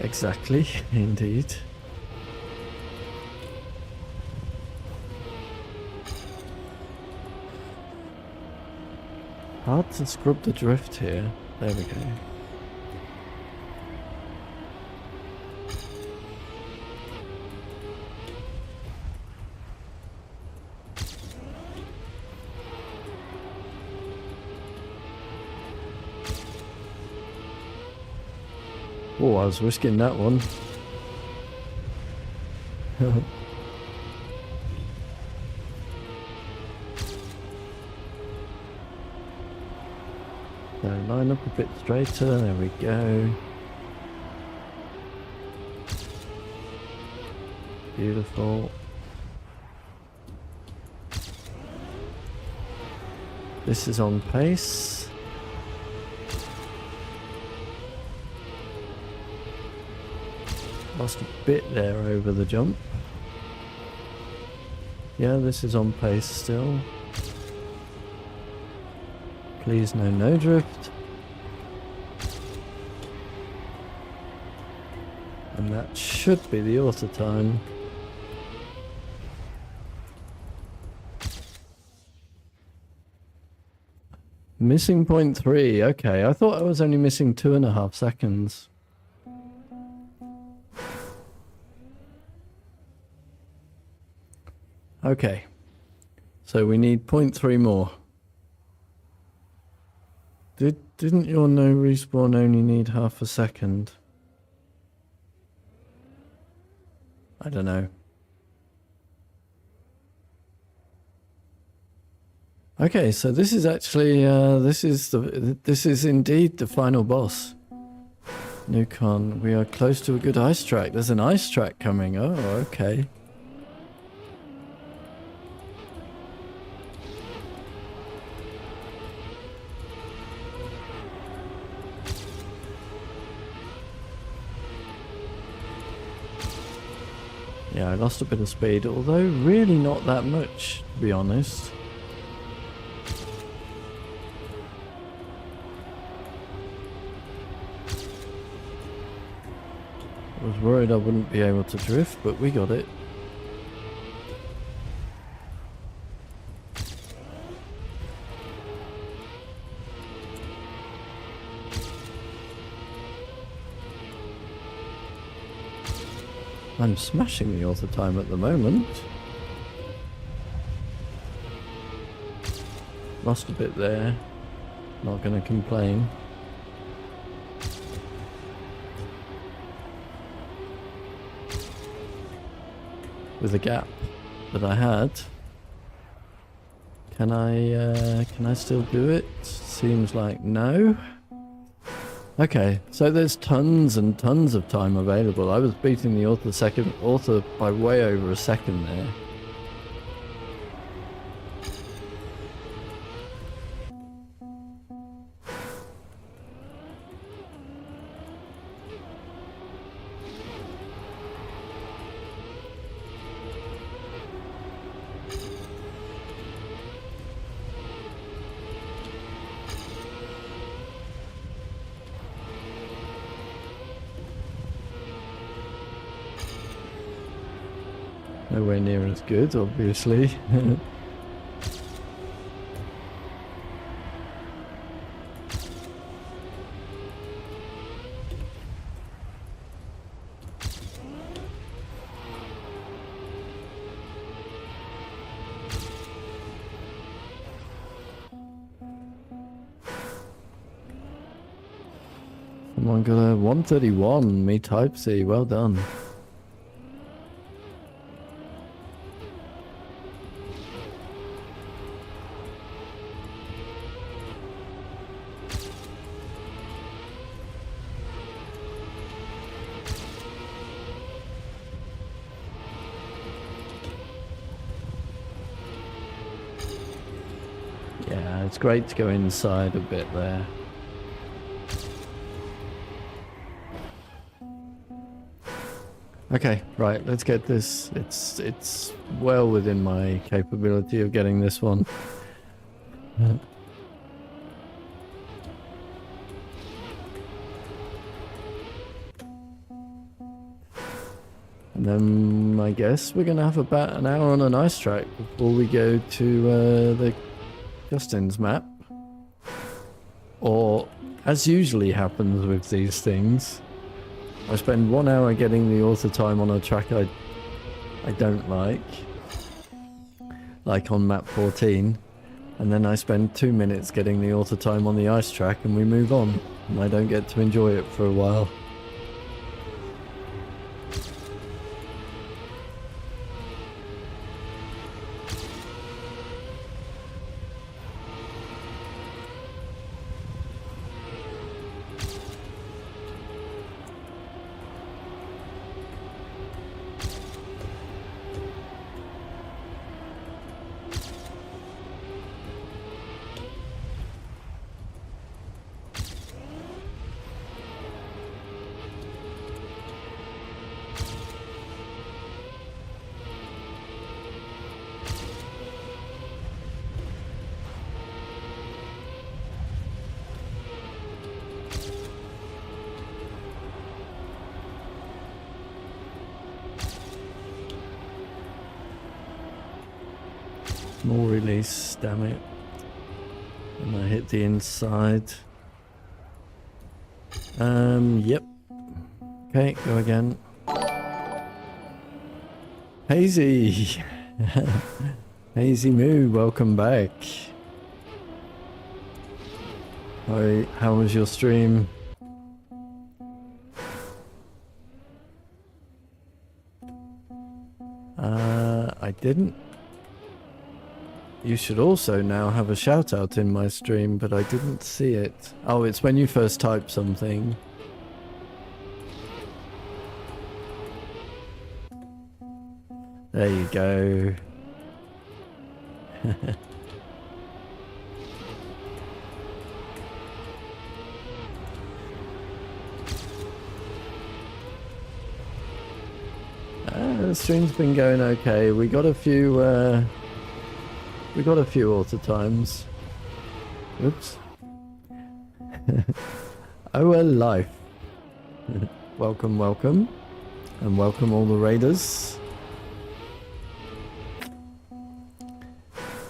Exactly, indeed. Hard to scrub the drift here. There we go. Oh, I was risking that one. So line up a bit straighter, there we go. Beautiful. This is on pace. Lost a bit there over the jump. Yeah, this is on pace still. Please no drift. And that should be the auto time. Missing 0.3. Okay, I thought I was only missing 2.5 seconds. Okay. So we need 0.3 more. Didn't your no respawn only need half a second? I don't know. Okay, so this is actually this is indeed the final boss. Nukon, we are close to a good ice track. There's an ice track coming. Oh, okay. Yeah, I lost a bit of speed, although really not that much, to be honest. I was worried I wouldn't be able to drift, but we got it. I'm smashing the auto time at the moment. Lost a bit there. Not going to complain. With the gap that I had, can I still do it? Seems like no. Okay, so there's tons and tons of time available. I was beating the author by way over a second there. Nowhere near as good, obviously. Someone got a 131, me type C, well done. Yeah, it's great to go inside a bit there. Okay, right, let's get this. It's well within my capability of getting this one. And then I guess we're gonna have about an hour on an ice track before we go to the Justin's map. Or, as usually happens with these things, I spend 1 hour getting the auto time on a track I don't like on map 14, and then I spend 2 minutes getting the auto time on the ice track and we move on, and I don't get to enjoy it for a while. More release, damn it. And I hit the inside. Yep. Okay, go again. Hazy! Hazy Moo, welcome back. Hi, how was your stream? I didn't. You should also now have a shout out in my stream, but I didn't see it. Oh, it's when you first type something. There you go. The stream's been going okay. We got a few auto times. Oops. Oh, well, life. Welcome, welcome. And welcome all the raiders.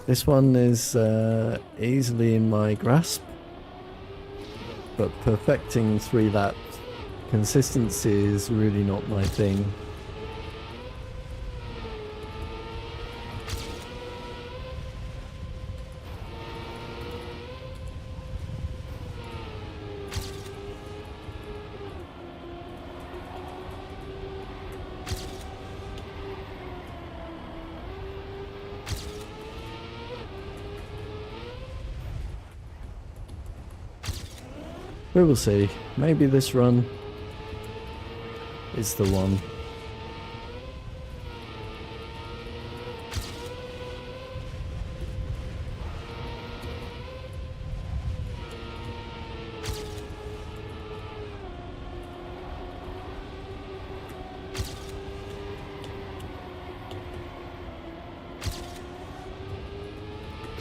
This one is easily in my grasp. But perfecting 3 laps, consistency is really not my thing. We will see. Maybe this run is the one.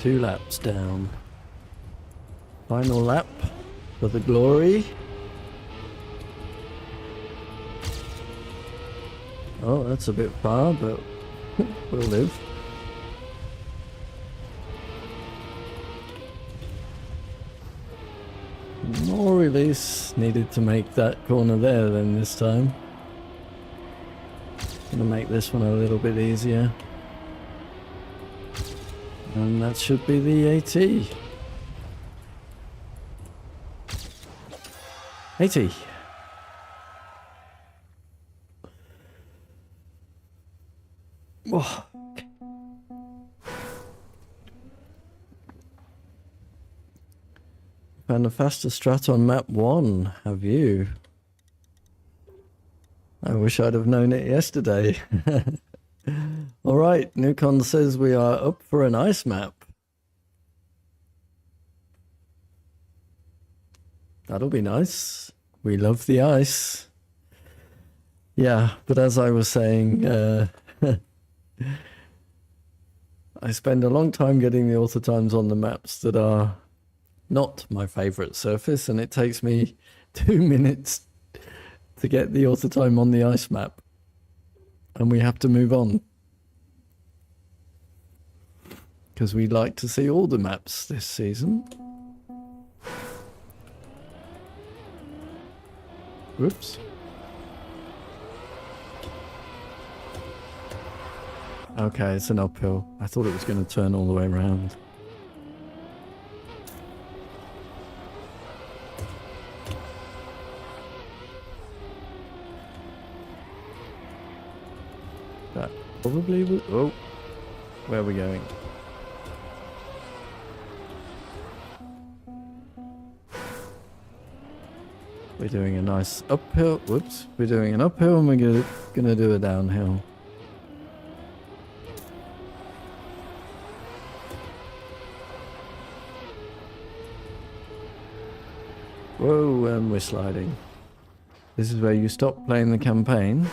Two laps down. Final lap. For the glory. Oh, that's a bit far, but we'll live. More release needed to make that corner there then this time. Gonna make this one a little bit easier. And that should be the AT. 80. Whoa. Found a faster strat on map 1, have you? I wish I'd have known it yesterday. Alright, Nukon says we are up for an ice map. That'll be nice. We love the ice. Yeah, but as I was saying, I spend a long time getting the auto times on the maps that are not my favourite surface, and it takes me 2 minutes to get the auto time on the ice map. And we have to move on. Because we like to see all the maps this season. Whoops. Okay, it's an uphill. I thought it was going to turn all the way around. That probably was... Oh, where are we going? We're doing a nice uphill. Whoops. We're doing an uphill and we're gonna do a downhill. Whoa, and we're sliding. This is where you stop playing the campaign.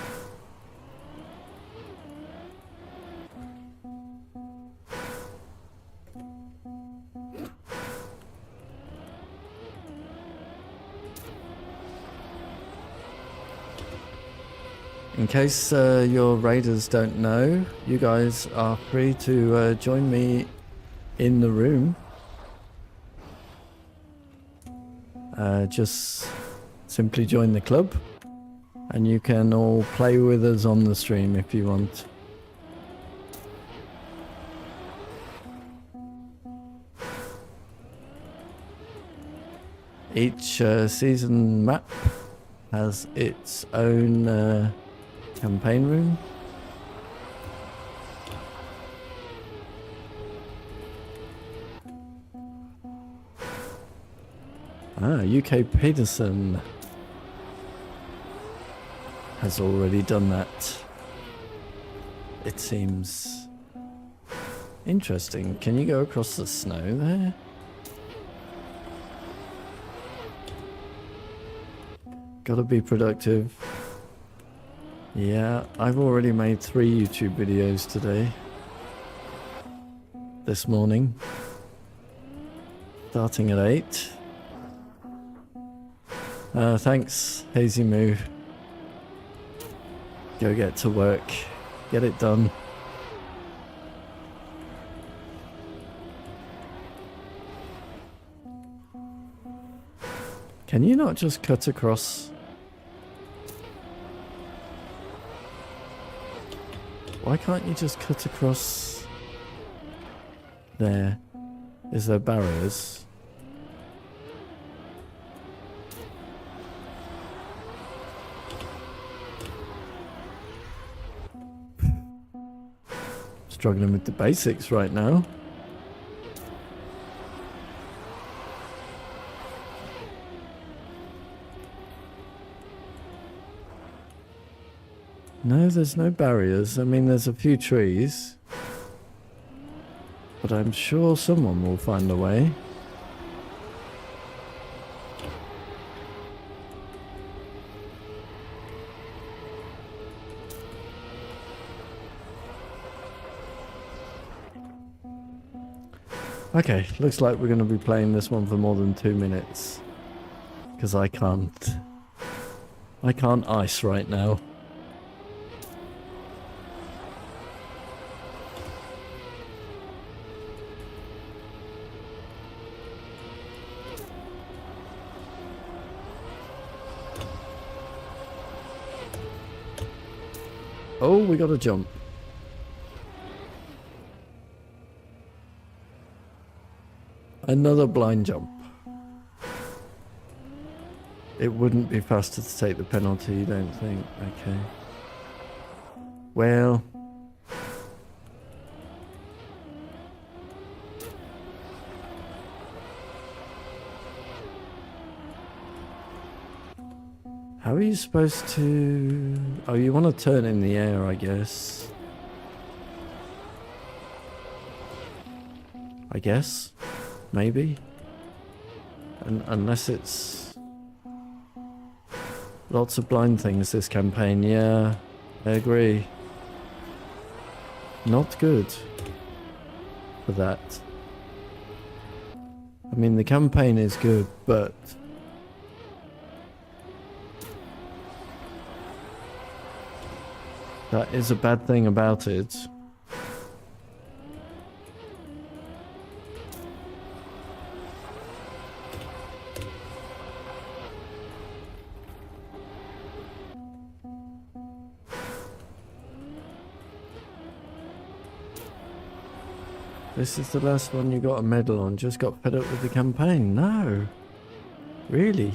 In case your raiders don't know, you guys are free to join me in the room. just simply join the club and you can all play with us on the stream if you want. Each season map has its own campaign room. UK Peterson has already done that. It seems interesting. Can you go across the snow there? Gotta be productive. Yeah, I've already made 3 YouTube videos today. This morning. Starting at 8. Thanks, Hazy Moo. Go get to work. Get it done. Can you not just cut across? Why can't you just cut across there? Is there barriers? Struggling with the basics right now. No, there's no barriers. I mean, there's a few trees. But I'm sure someone will find a way. Okay, looks like we're going to be playing this one for more than 2 minutes. Because I can't ice right now. Oh, we got to jump. Another blind jump. It wouldn't be faster to take the penalty, you don't think? Okay. Well. How are you supposed to... Oh, you want to turn in the air, I guess. Maybe. Unless it's... Lots of blind things this campaign, yeah. I agree. Not good for that. I mean, the campaign is good, but... that is a bad thing about it. This is the last one you got a medal on. Just got fed up with the campaign. No. Really?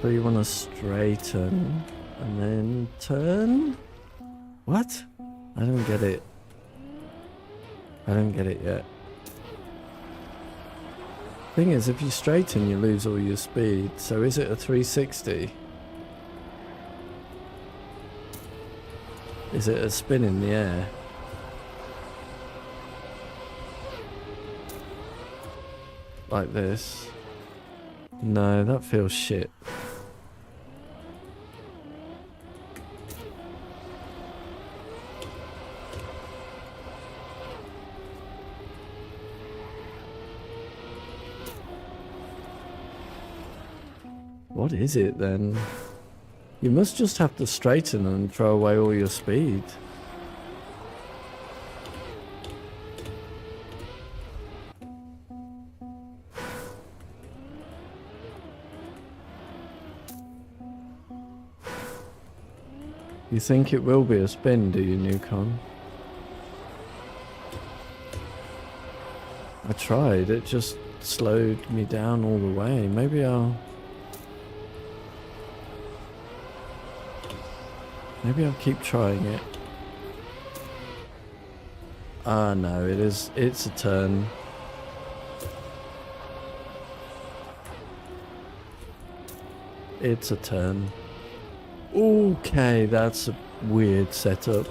So you want to straighten and then turn? What? I don't get it. I don't get it yet. Thing is, if you straighten, you lose all your speed. So is it a 360? Is it a spin in the air? Like this? No, that feels shit. What is it then? You must just have to straighten and throw away all your speed. You think it will be a spin, do you, Newcon? I tried, it just slowed me down all the way. Maybe I'll keep trying it. Ah, no, it's a turn. It's a turn. Okay, that's a weird setup.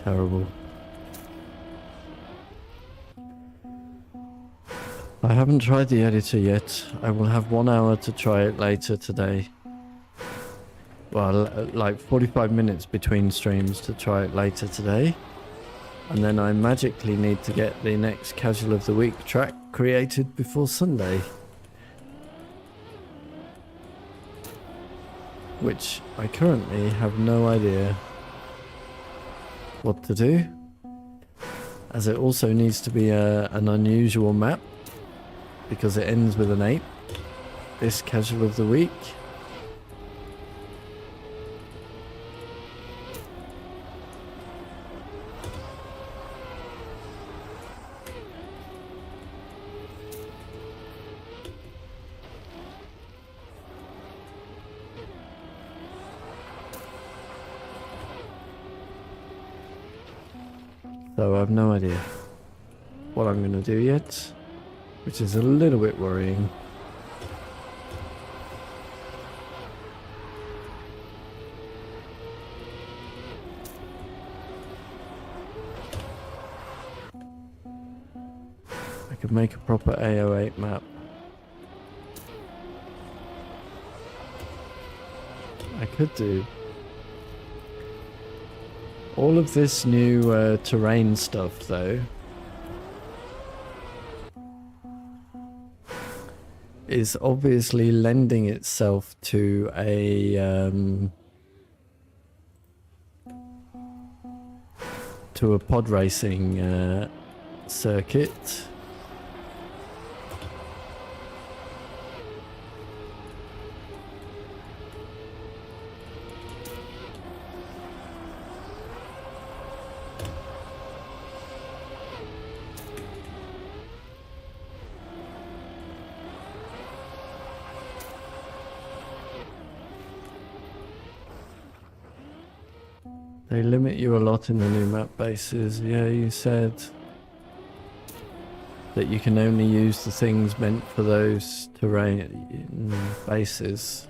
Terrible. I haven't tried the editor yet. I will have 1 hour to try it later today. Well, like 45 minutes between streams to try it later today. And then I magically need to get the next Casual of the Week track created before Sunday. Which I currently have no idea what to do, as it also needs to be an unusual map because it ends with an 8, this Casual of the Week. So I have no idea what I'm going to do yet, which is a little bit worrying. I could make a proper AO8 map. I could do. All of this new terrain stuff, though, is obviously lending itself to a pod racing circuit. They limit you a lot in the new map bases. Yeah, you said that you can only use the things meant for those terrain bases.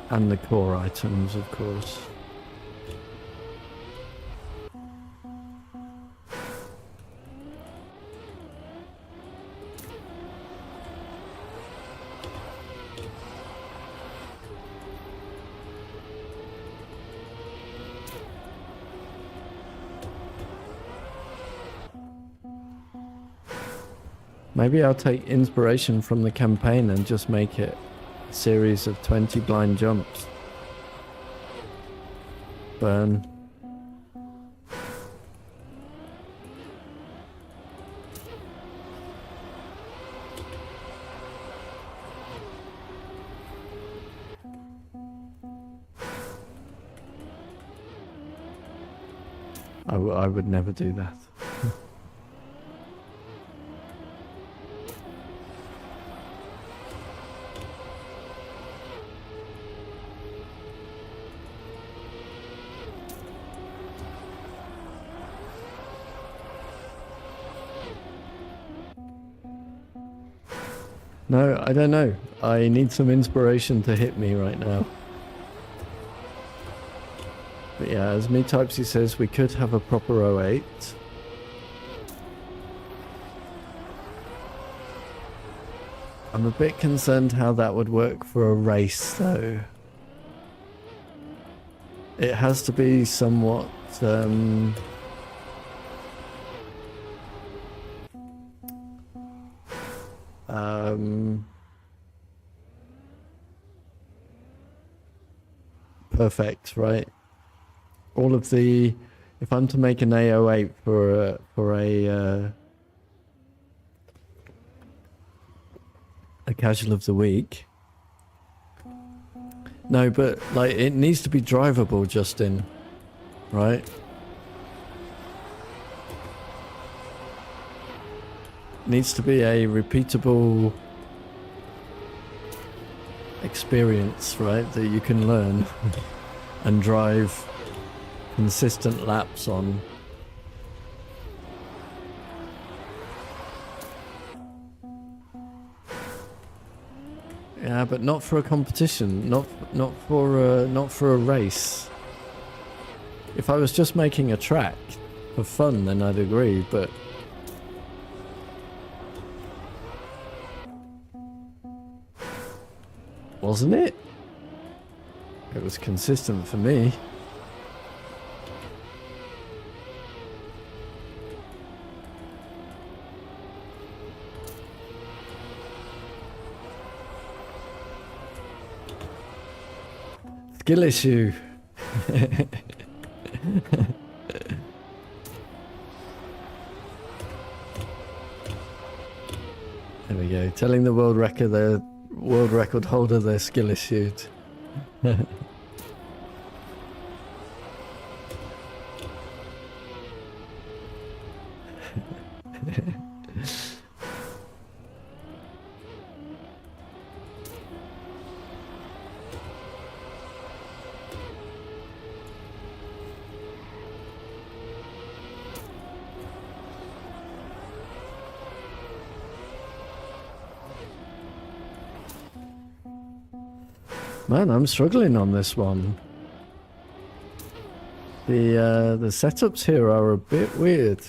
And the core items, of course. Maybe I'll take inspiration from the campaign and just make it a series of 20 blind jumps. Burn. I would never do that. No, I don't know. I need some inspiration to hit me right now. But yeah, as Me Typesy says, we could have a proper 08. I'm a bit concerned how that would work for a race, though. It has to be somewhat... perfect, right? All of the... If I'm to make an A08 for a casual of the week... No, but like it needs to be drivable, Justin, right? Needs to be a repeatable experience, right? That you can learn and drive consistent laps on. Yeah, but not for a competition, not for a race. If I was just making a track for fun, then I'd agree, but wasn't it? It was consistent for me. Skill issue. There we go. Telling the world record holder their skill issued. Man, I'm struggling on this one. The setups here are a bit weird.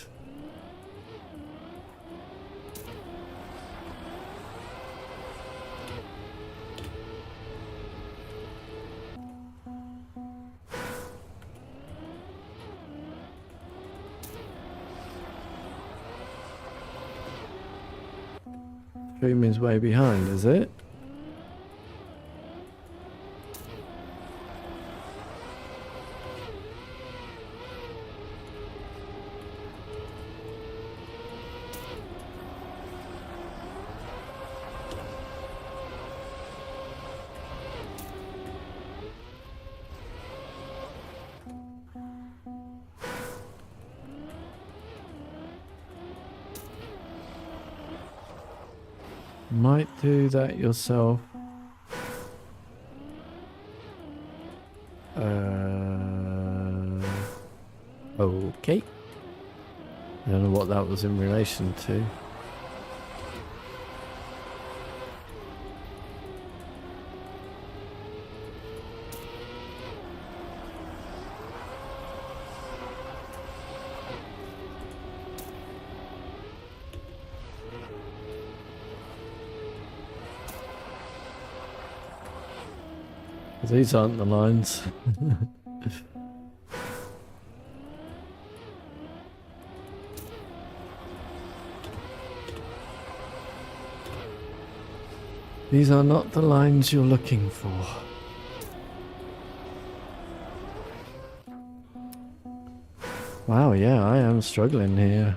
Stream is way behind, is it? Might do that yourself. Okay. I don't know what that was in relation to. These aren't the lines. These are not the lines you're looking for. Wow, yeah, I am struggling here.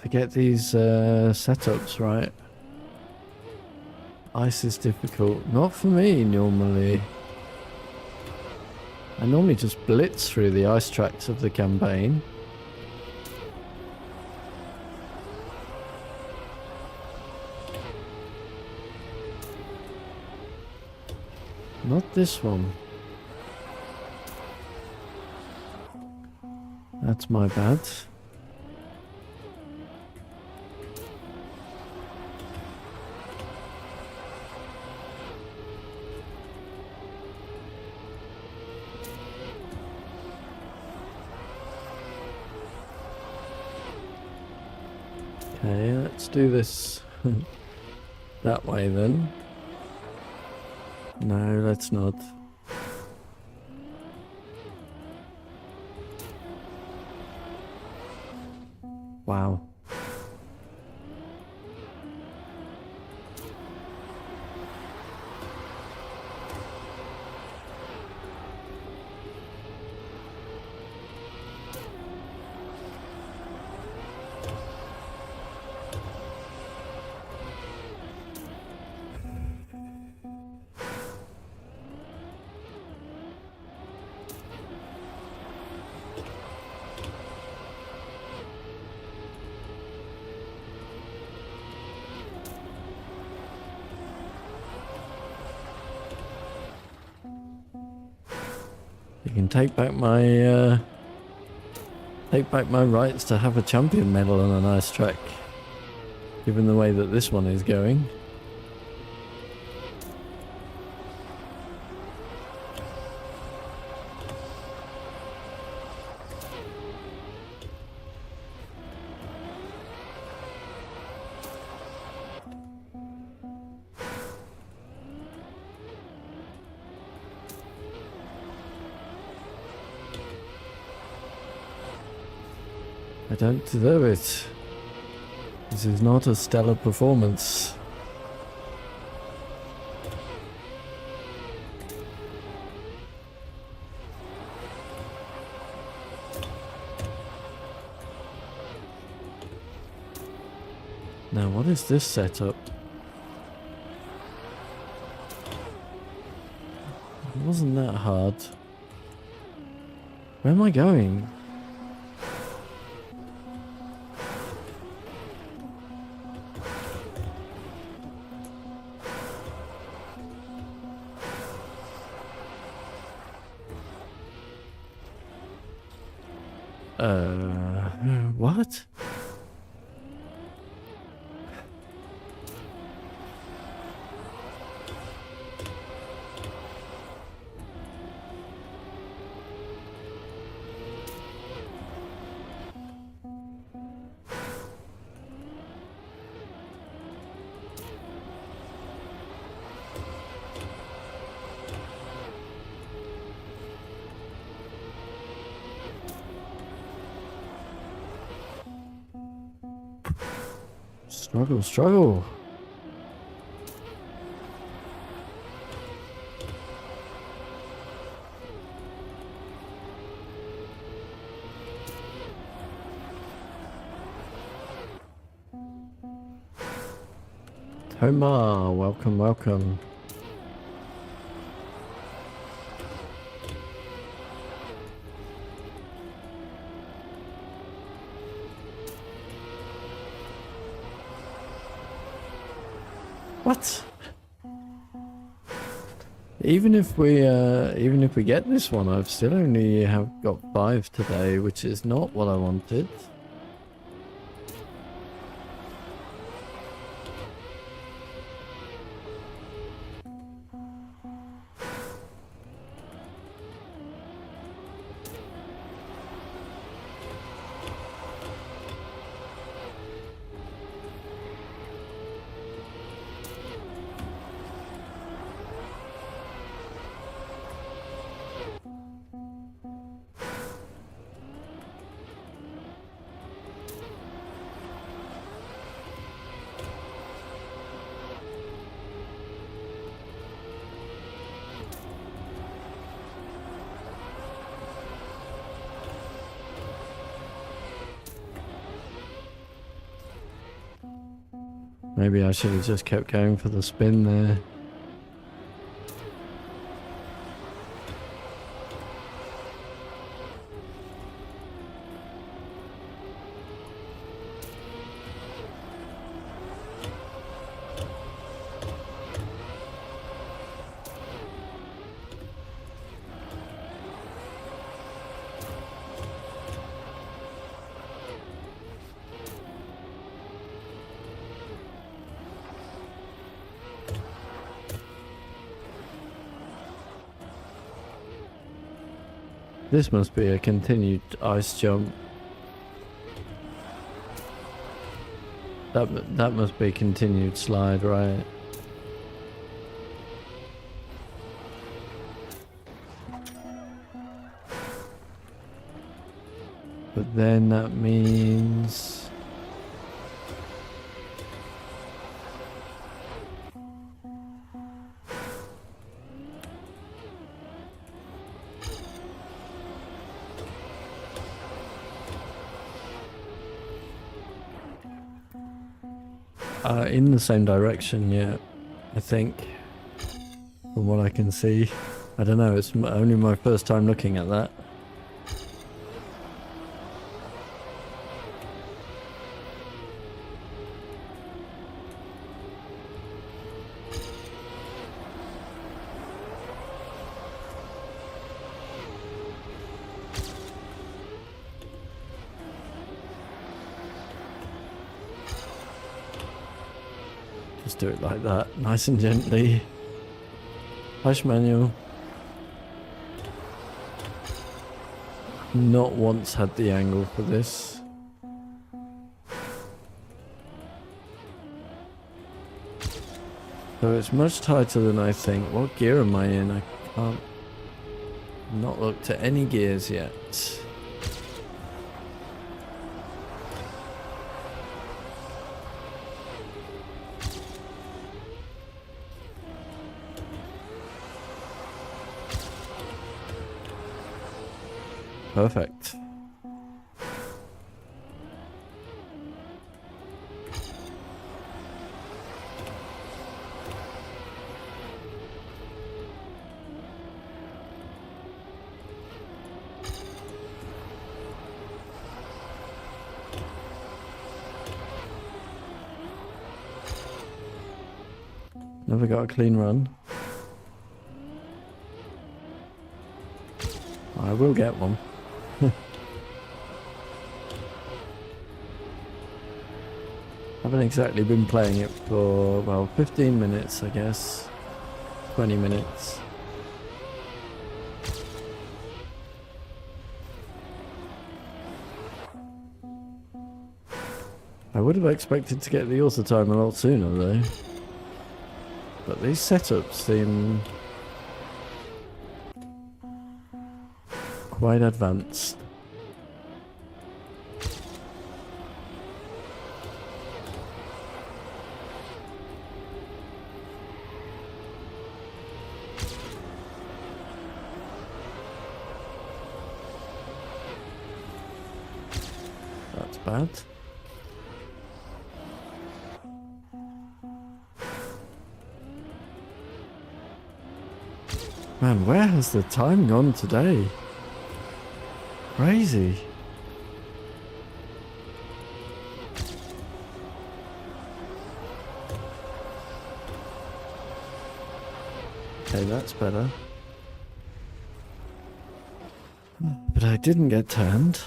To get these setups right. Ice is difficult. Not for me, normally. I normally just blitz through the ice tracks of the campaign. Not this one. That's my bad. Okay, let's do this that way then. No, let's not. Wow. You can take back my rights to have a champion medal on a nice track, given the way that this one is going. I don't deserve it. This is not a stellar performance. Now, what is this setup? It wasn't that hard. Where am I going? What? Struggle, struggle. Homer, welcome, welcome. What? Even if we get this one, I've still only have got 5 today, which is not what I wanted. Maybe I should have just kept going for the spin there. This must be a continued ice jump. That must be a continued slide, right? But then that means... in the same direction, yeah, I think, from what I can see. I don't know, it's only my first time looking at that. Just do it like that, nice and gently. Push manual. Not once had the angle for this. So it's much tighter than I think. What gear am I in? I can't not looked at any gears yet. Perfect. Never got a clean run. I will get one. Haven't exactly been playing it for, well, 15 minutes, I guess. 20 minutes. I would have expected to get the auto time a lot sooner, though. But these setups seem quite advanced. That's bad. Man, where has the time gone today? Crazy. Okay, that's better. But I didn't get turned.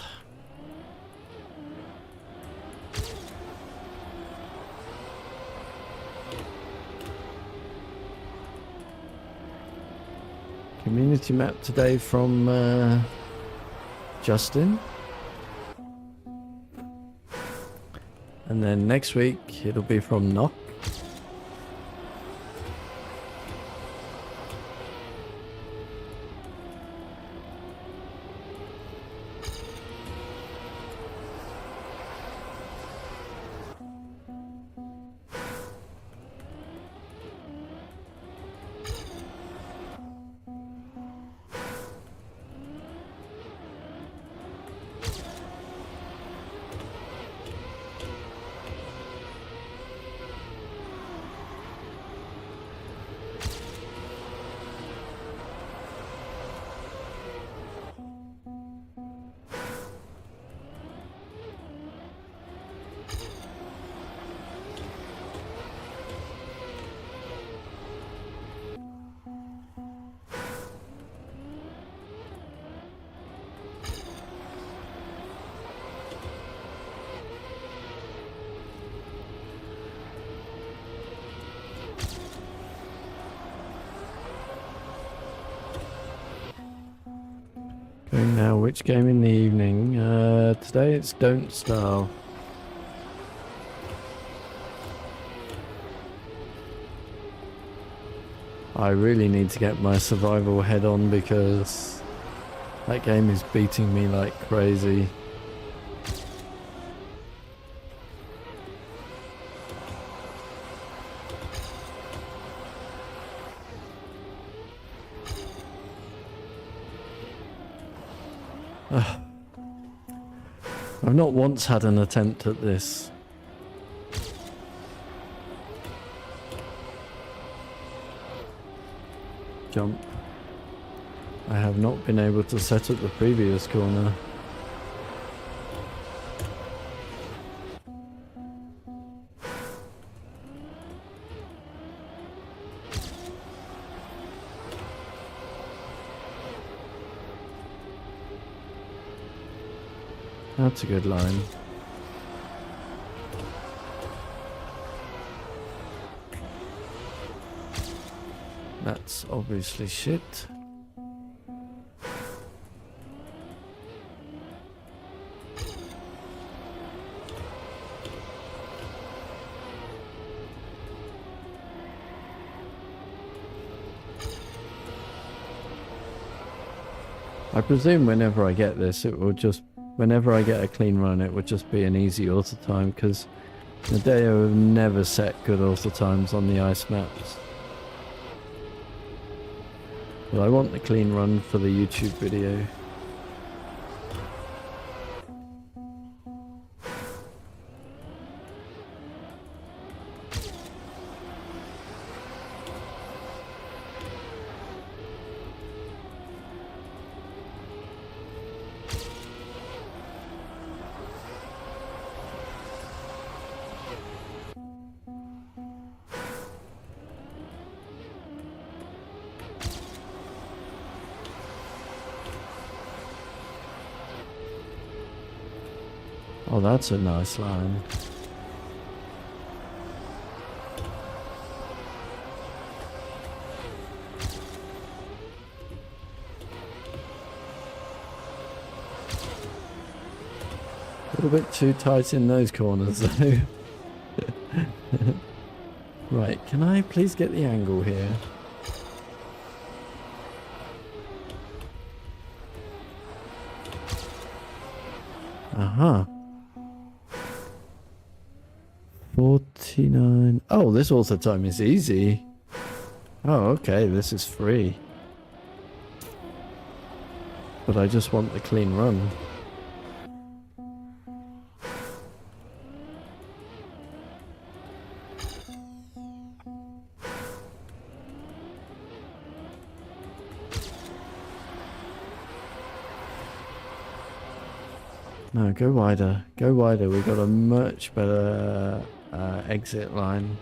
Community map today from Justin. And then next week it'll be from Nock. Now, which game in the evening? Today it's Don't Starve. I really need to get my survival head on because that game is beating me like crazy. I've not once had an attempt at this. Jump. I have not been able to set up the previous corner. That's a good line. That's obviously shit. I presume whenever I get this, it will just, whenever I get a clean run, it would just be an easy auto time, because Nadeo have never set good auto times on the ice maps. But I want the clean run for the YouTube video. Oh, that's a nice line. A little bit too tight in those corners though. Right, can I please get the angle here? Uh-huh. 49. Oh, this auto time is easy. Oh, okay, this is free. But I just want the clean run. No, go wider. Go wider. We've got a much better exit line.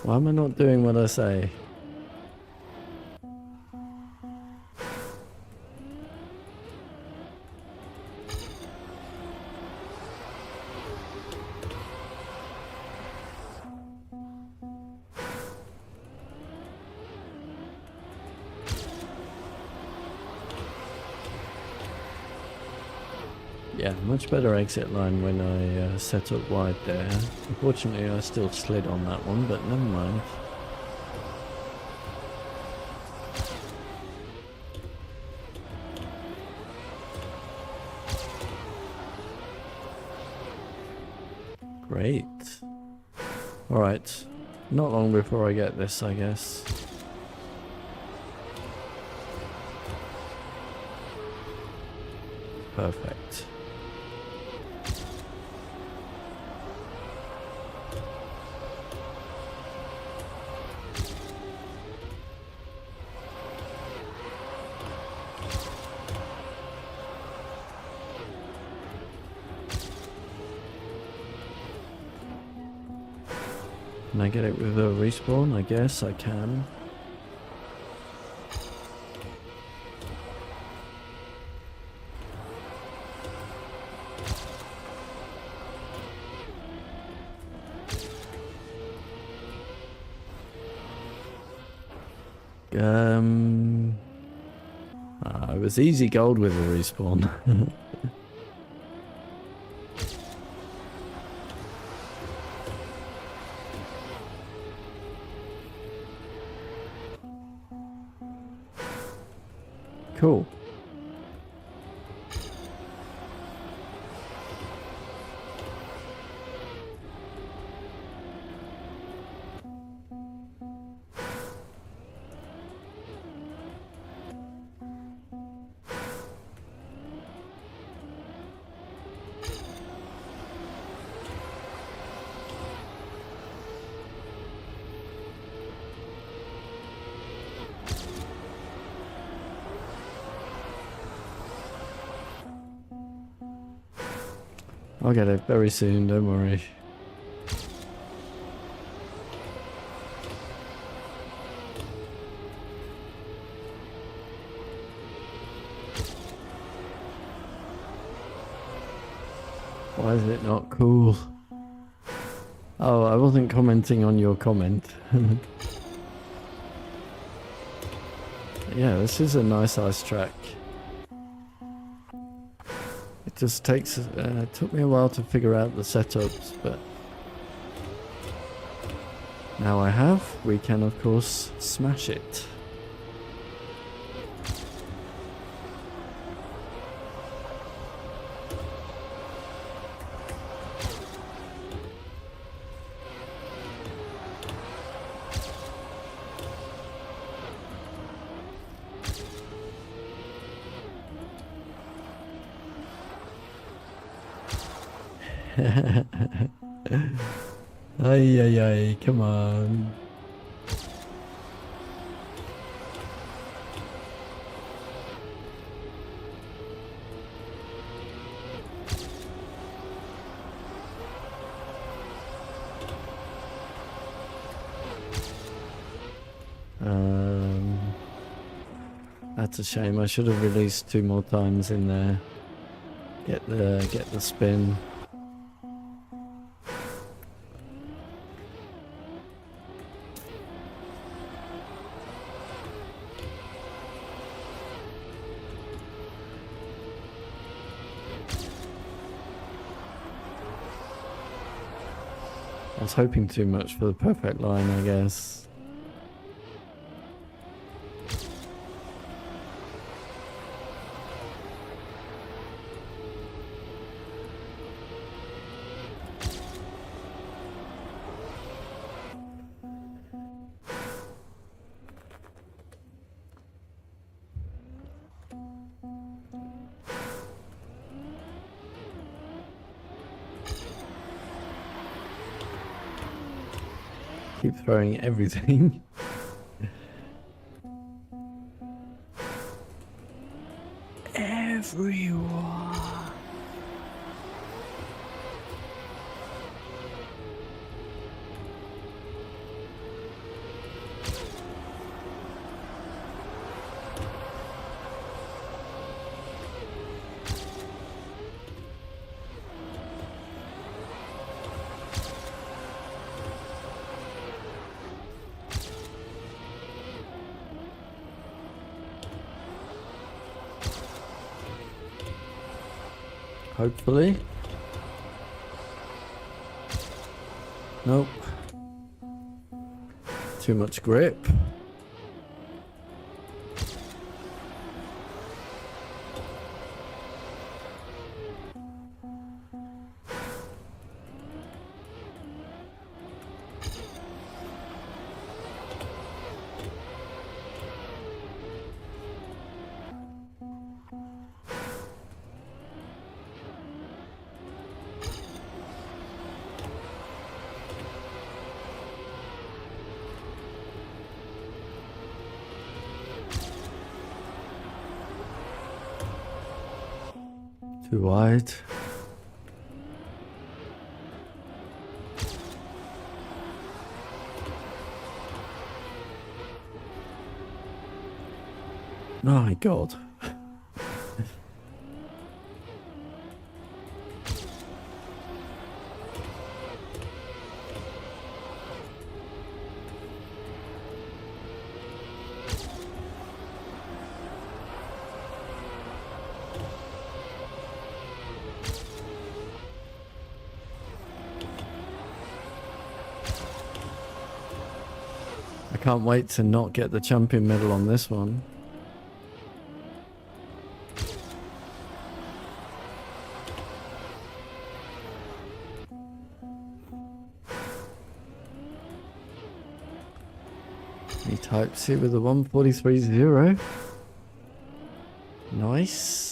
Why am I not doing what I say? Yeah, much better exit line when I set up wide there. Unfortunately, I still slid on that one, but never mind. Great. Alright, not long before I get this, I guess. Perfect. Can I get it with a respawn? I guess I can. It was easy gold with the respawn. Cool. I'll get it very soon, don't worry. Why is it not cool? Oh, I wasn't commenting on your comment. Yeah, this is a nice ice track. It just takes, it took me a while to figure out the setups, but now I have, we can of course smash it. Ay, ay, ay, come on. That's a shame. I should have released 2 more times in there. Get the spin. I was hoping too much for the perfect line, I guess. Keep throwing everything. Everyone. Hopefully. Nope. Too much grip. Too wide. Oh my god. can't wait to not get the champion medal on this one. He types it with a 143.0. Nice.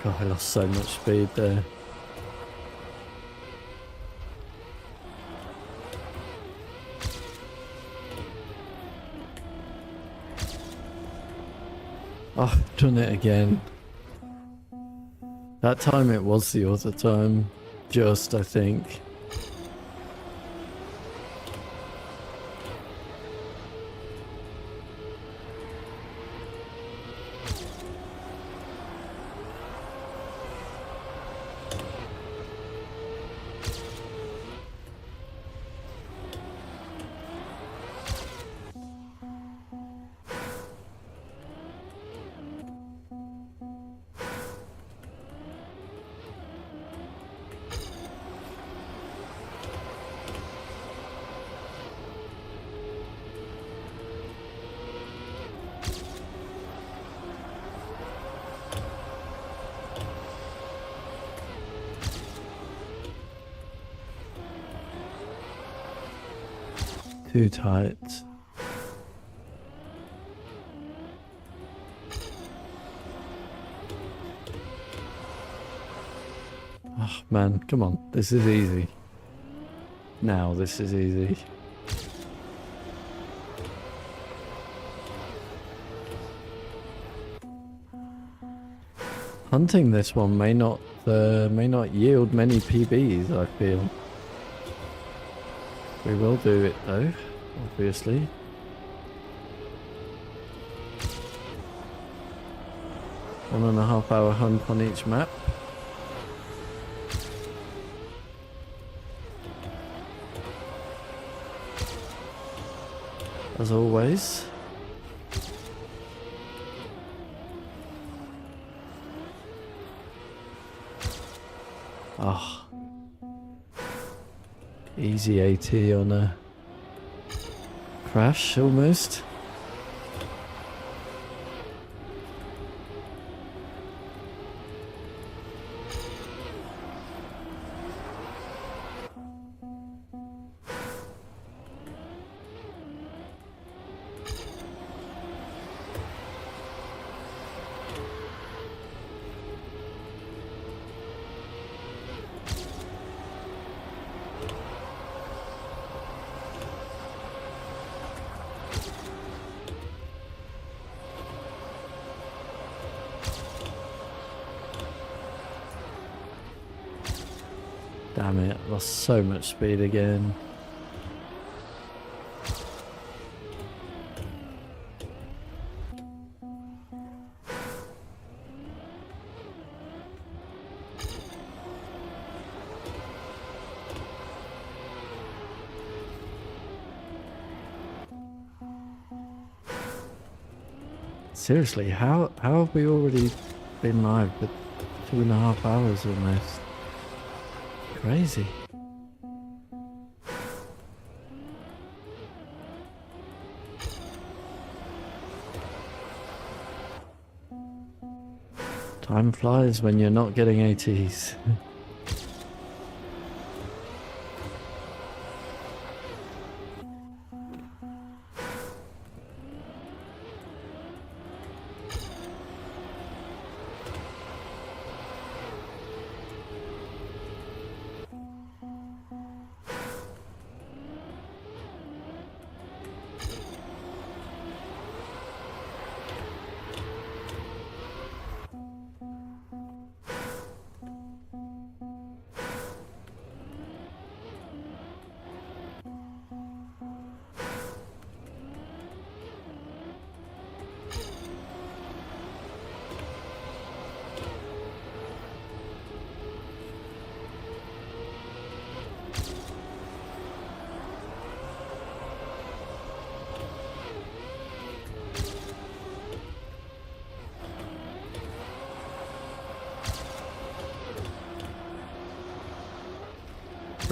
God, I lost so much speed there. Oh, I've done it again. That time it was the other time. Just, I think. Too tight. Oh man, come on. This is easy. Now this is easy. Hunting this one may not yield many PBs, I feel. We will do it though, obviously. One and a half hour hunt on each map. As always. Oh. Easy AT on a crash almost. Damn it, lost so much speed again. Seriously, how have we already been live for 2.5 hours almost? Crazy. Time flies when you're not getting ATs.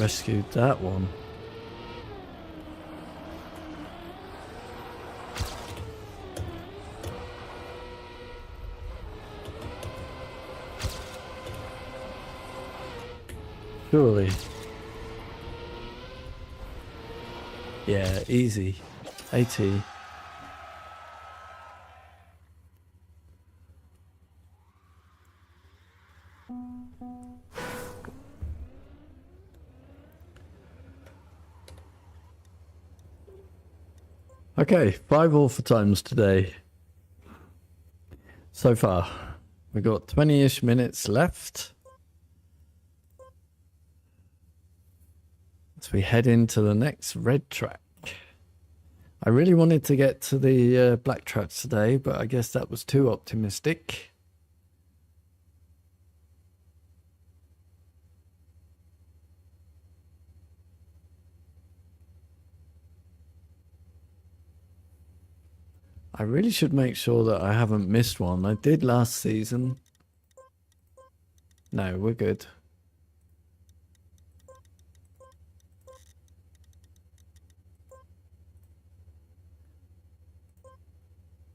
rescued that one. Surely. Yeah, easy. AT. Okay, 5 all for times today. So far. We've got 20-ish minutes left. As we head into the next red track. I really wanted to get to the black tracks today, but I guess that was too optimistic. I really should make sure that I haven't missed one. I did last season. No, we're good.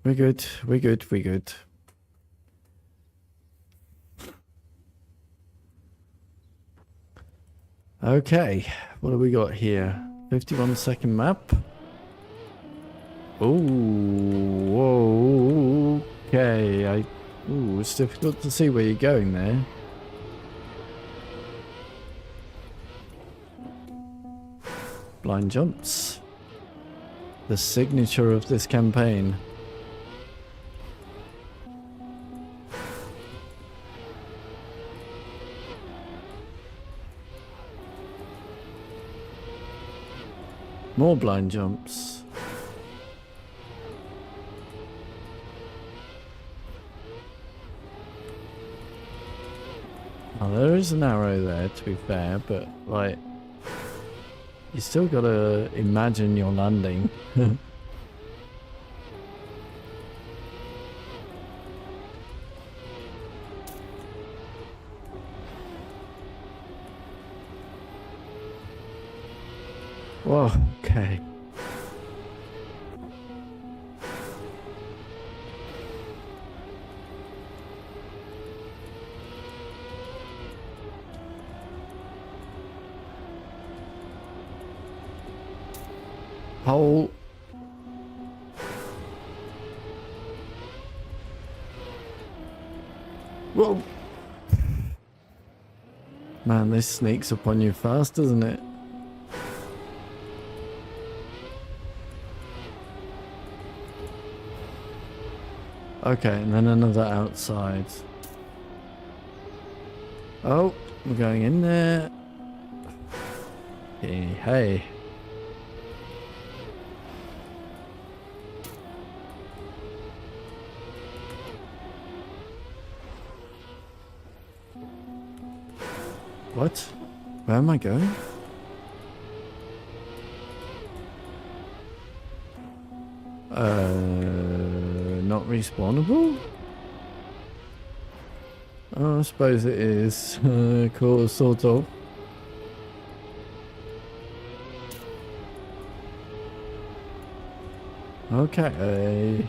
We're good, we're good, we're good. Okay, what do we got here? 51-second map. Oh, okay. Ooh, it's difficult to see where you're going there. Blind jumps. The signature of this campaign. More blind jumps. Oh, there is an arrow there, to be fair, but, like, you still gotta imagine you're landing. Whoa, okay. Hole. Whoa. Man, this sneaks up on you fast, doesn't it? Okay, and then another outside. Oh, we're going in there. Hey, hey. What? Where am I going? Not respawnable? Oh, I suppose it is. Cool, sort of. Okay.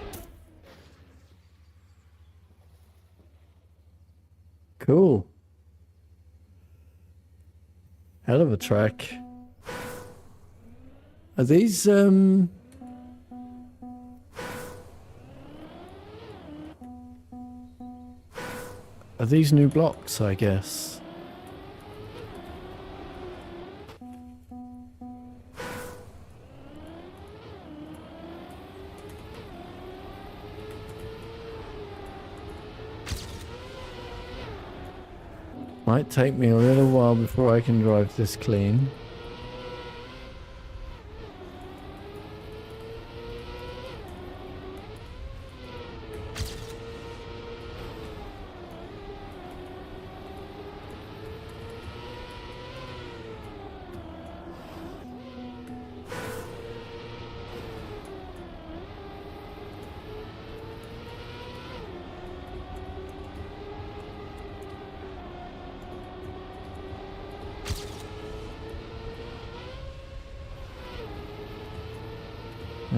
Cool. Hell of a track. Are these, are these new blocks, I guess? Might take me a little while before I can drive this clean.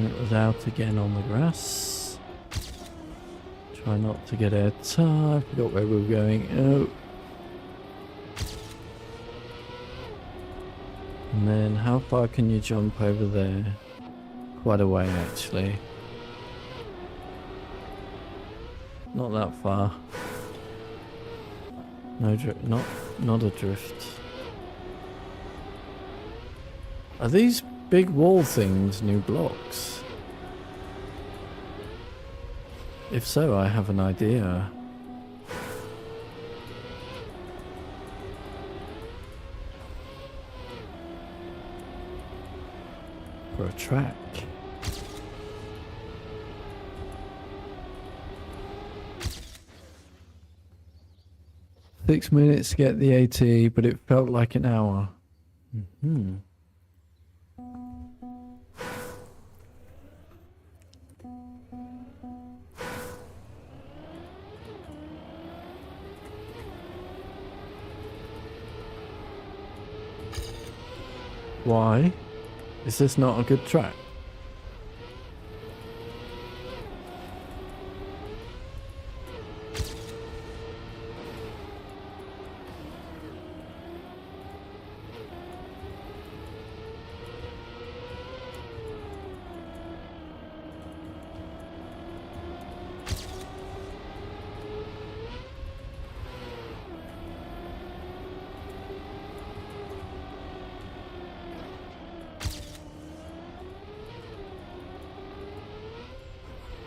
It was out again on the grass. Try not to get our tar. I forgot where we were going. Oh. And then how far can you jump over there? Quite a way actually. Not that far. No not a drift. Are these big wall things new blocks? If so, I have an idea. For a track. Six minutes to get the AT, but it felt like an hour. Mm-hmm. Why? Is this not a good track?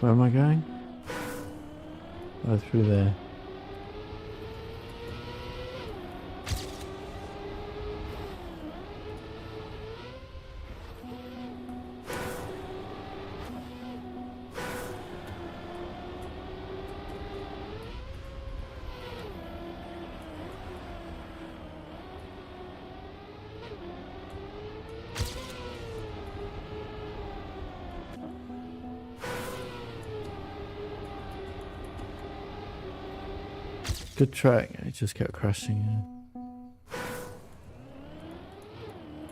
Where am I going? Oh, through there. Good track, it just kept crashing.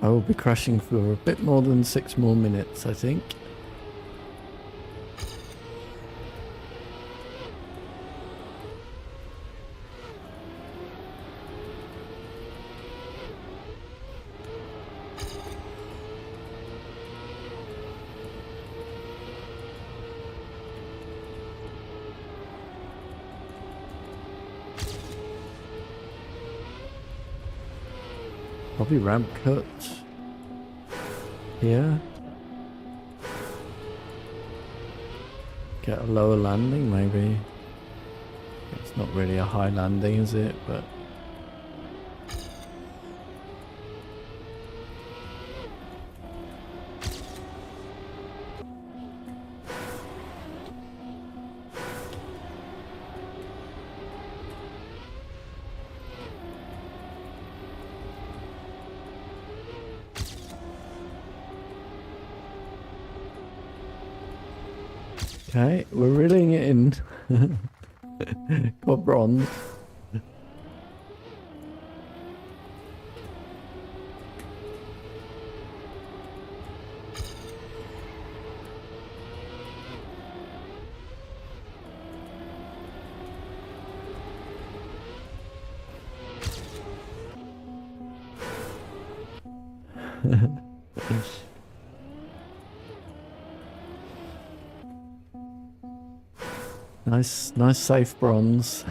I will be crashing for a bit more than 6 more minutes, I think. Probably ramp cut here. Get a lower landing maybe. It's not really a high landing, is it? But okay, we're reeling it in. Got bronze. Nice safe bronze.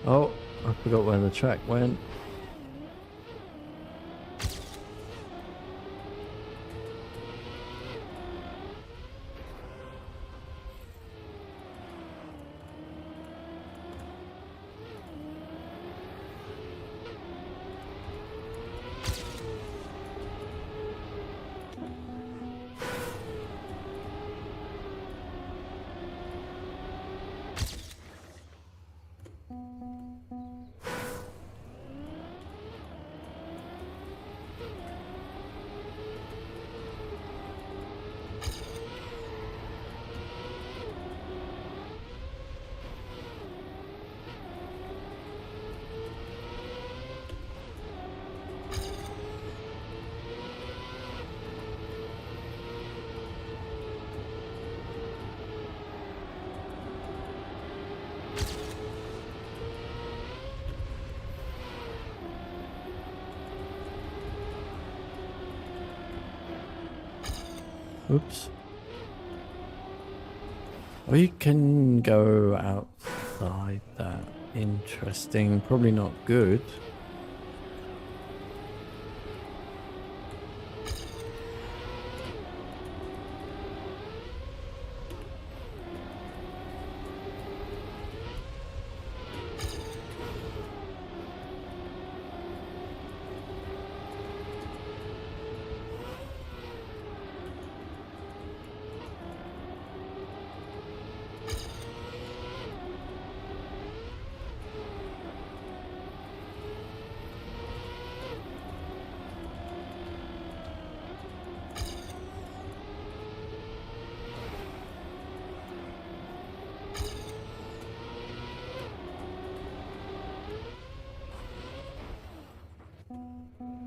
Oh, I forgot where the track went. Oops. Oh, you can go outside that. Interesting. Probably not good.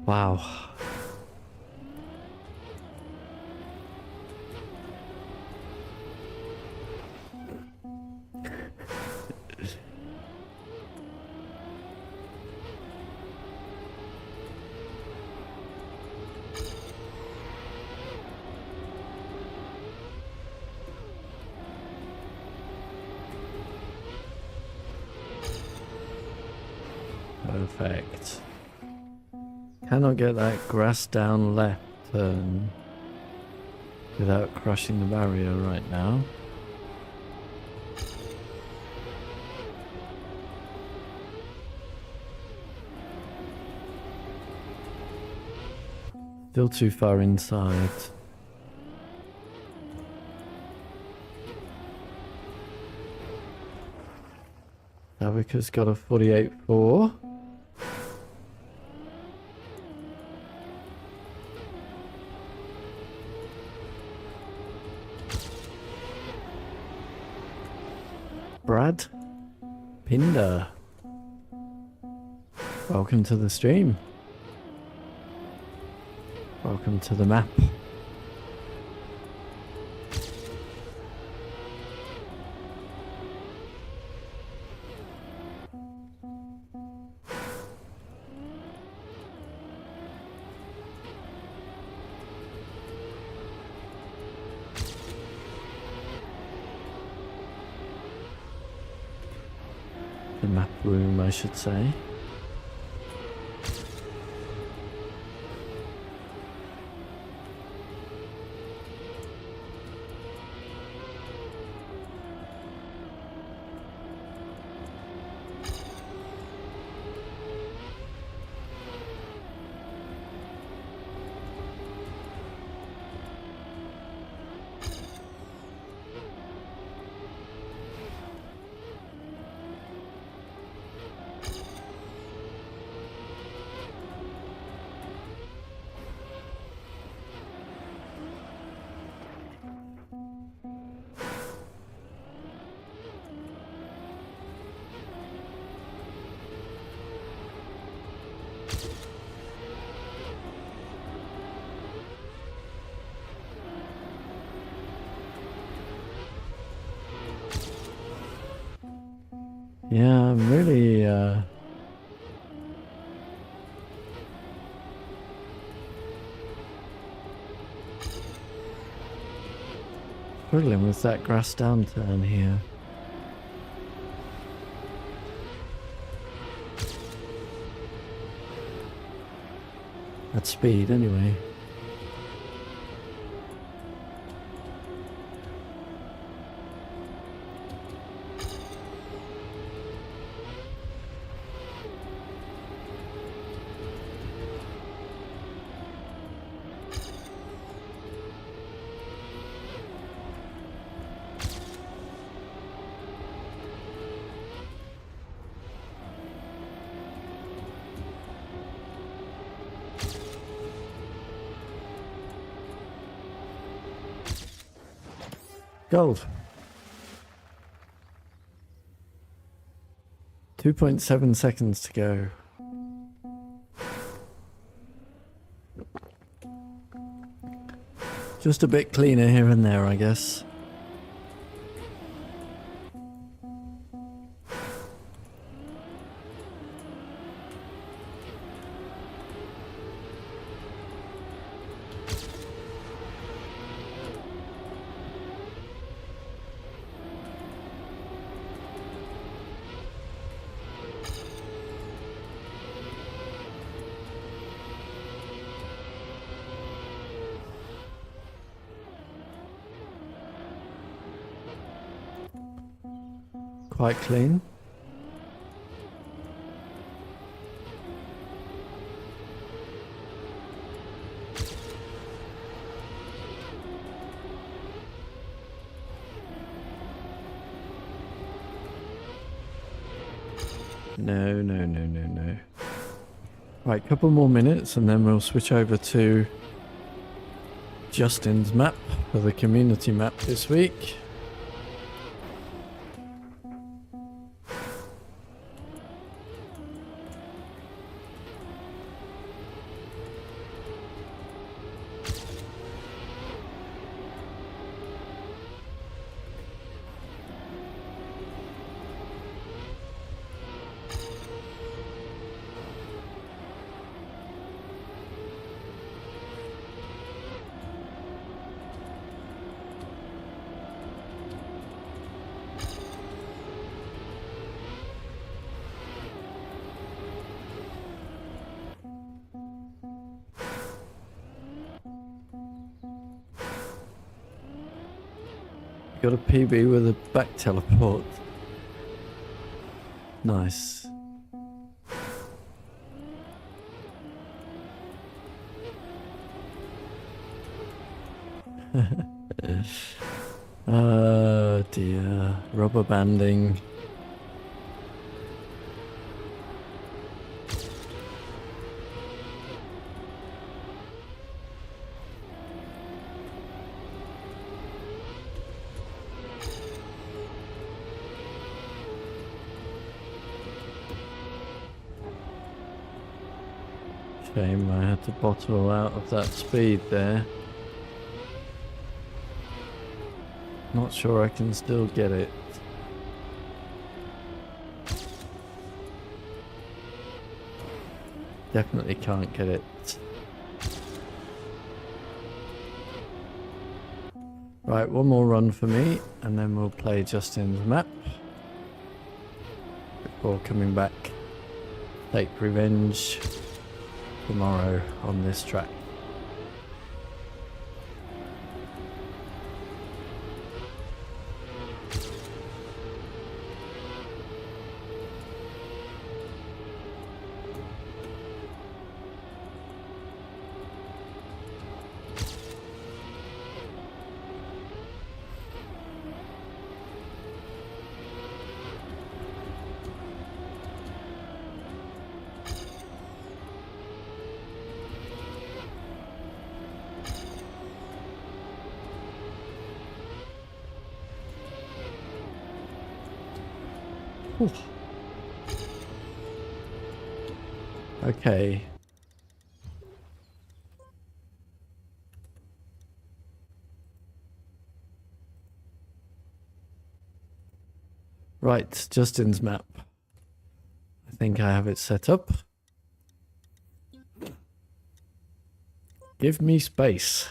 Wow. Perfect. Cannot get that grass down left turn without crushing the barrier right now. Still too far inside. Savica's got a 48.4. Brad Pinder, welcome to the stream. Welcome to the map. The map room, I should say. Yeah, I'm really struggling with that grass downturn here. At speed, anyway. Gold. 2.7 seconds to go. Just a bit cleaner here and there, I guess. Quite clean. No. Right, couple more minutes and then we'll switch over to Justin's map for the community map this week. Got a PB with a back teleport. Nice. Oh dear. Rubber banding. Shame I had to bottle out of that speed there. Not sure I can still get it. Definitely can't get it. Right, one more run for me and then we'll play Justin's map before coming back. Take revenge tomorrow on this track. Ooh. Okay. Right, Justin's map. I think I have it set up. Give me space.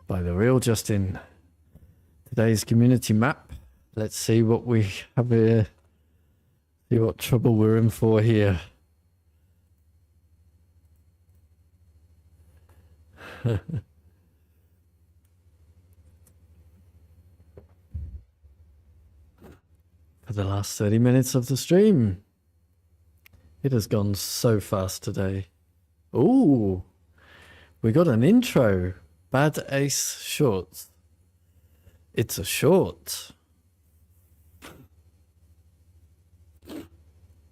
By The Real Justin. Today's community map. Let's see what we have here See what trouble we're in for here. For the last 30 minutes of the stream. It has gone so fast today. Ooh, we got an intro. Bad Ace Shorts. It's a short.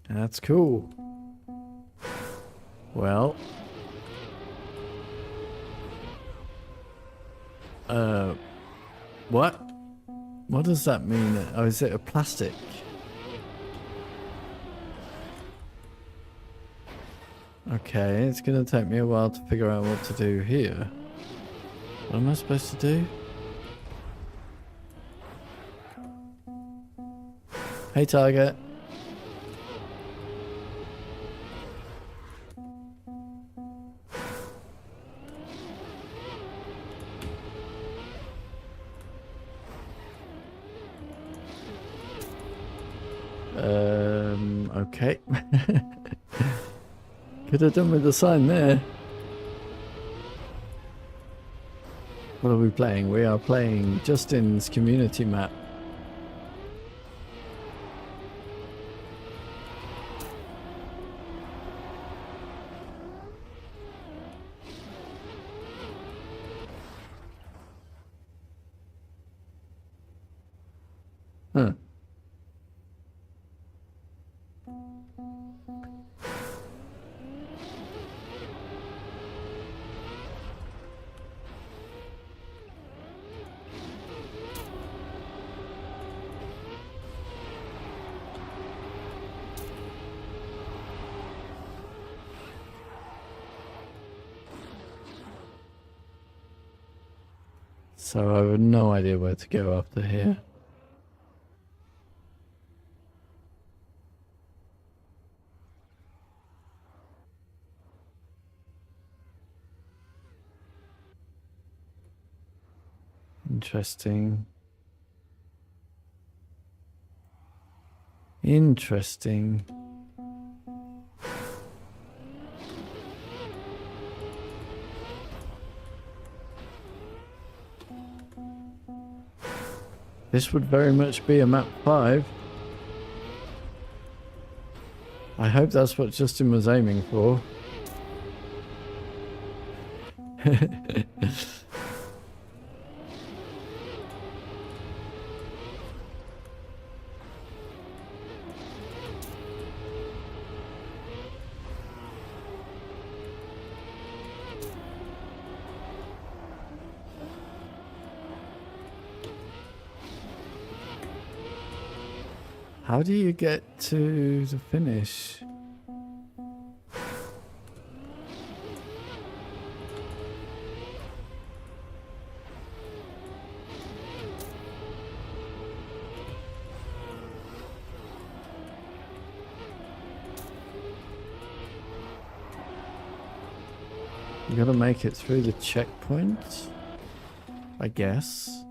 That's cool. Well. What? What does that mean? Oh, is it a plastic? Okay, it's gonna take me a while to figure out what to do here. What am I supposed to do? Hey, target. Okay. Could have done with the sign there. What are we playing? We are playing Justin's community map. Huh. So I have no idea where to go after here. Interesting. Interesting. This would very much be a map 5. I hope that's what Justin was aiming for. How do you get to the finish? You gotta make it through the checkpoint, I guess.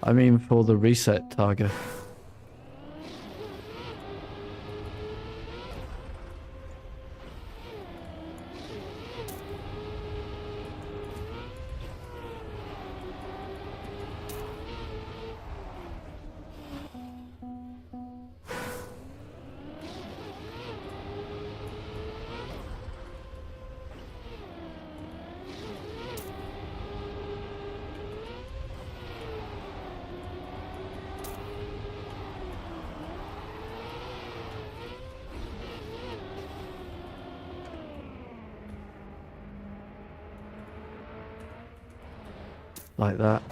I mean for the reset target. Like that.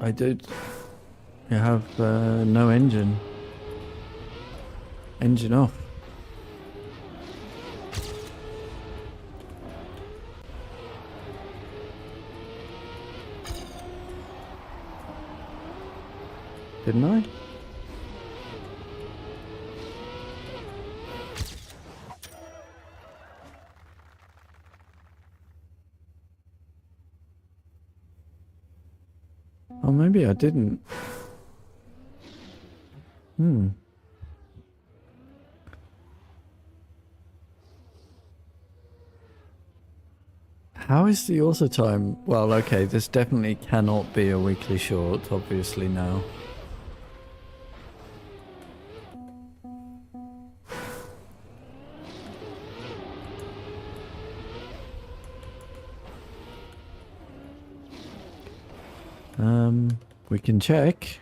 I did have no engine. Engine off. Didn't I? Oh, maybe I didn't. How is the auto time? Well, okay, this definitely cannot be a weekly short, obviously now. We can check.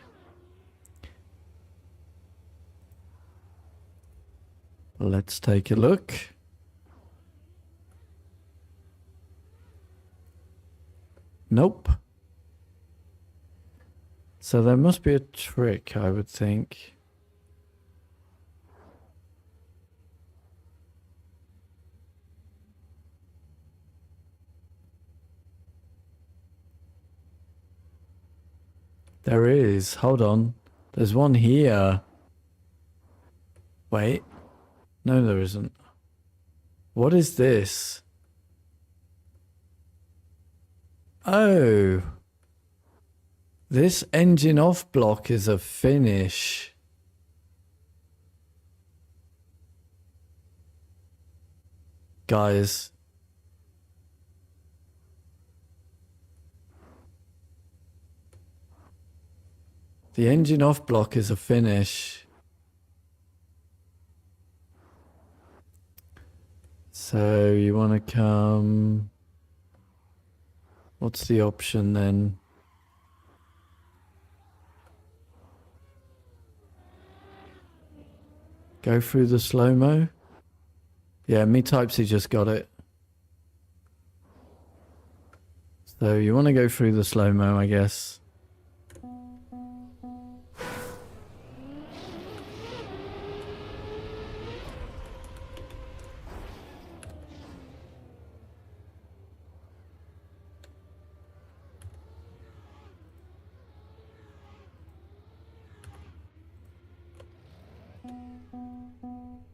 Let's take a look. Nope. So there must be a trick, I would think. There is. Hold on. There's one here. Wait. No, there isn't. What is this? Oh. This engine off block is a finish. Guys. The engine off block is a finish. So you want to come... What's the option then? Go through the slow-mo? Yeah, me Typesy just got it. So you want to go through the slow-mo, I guess.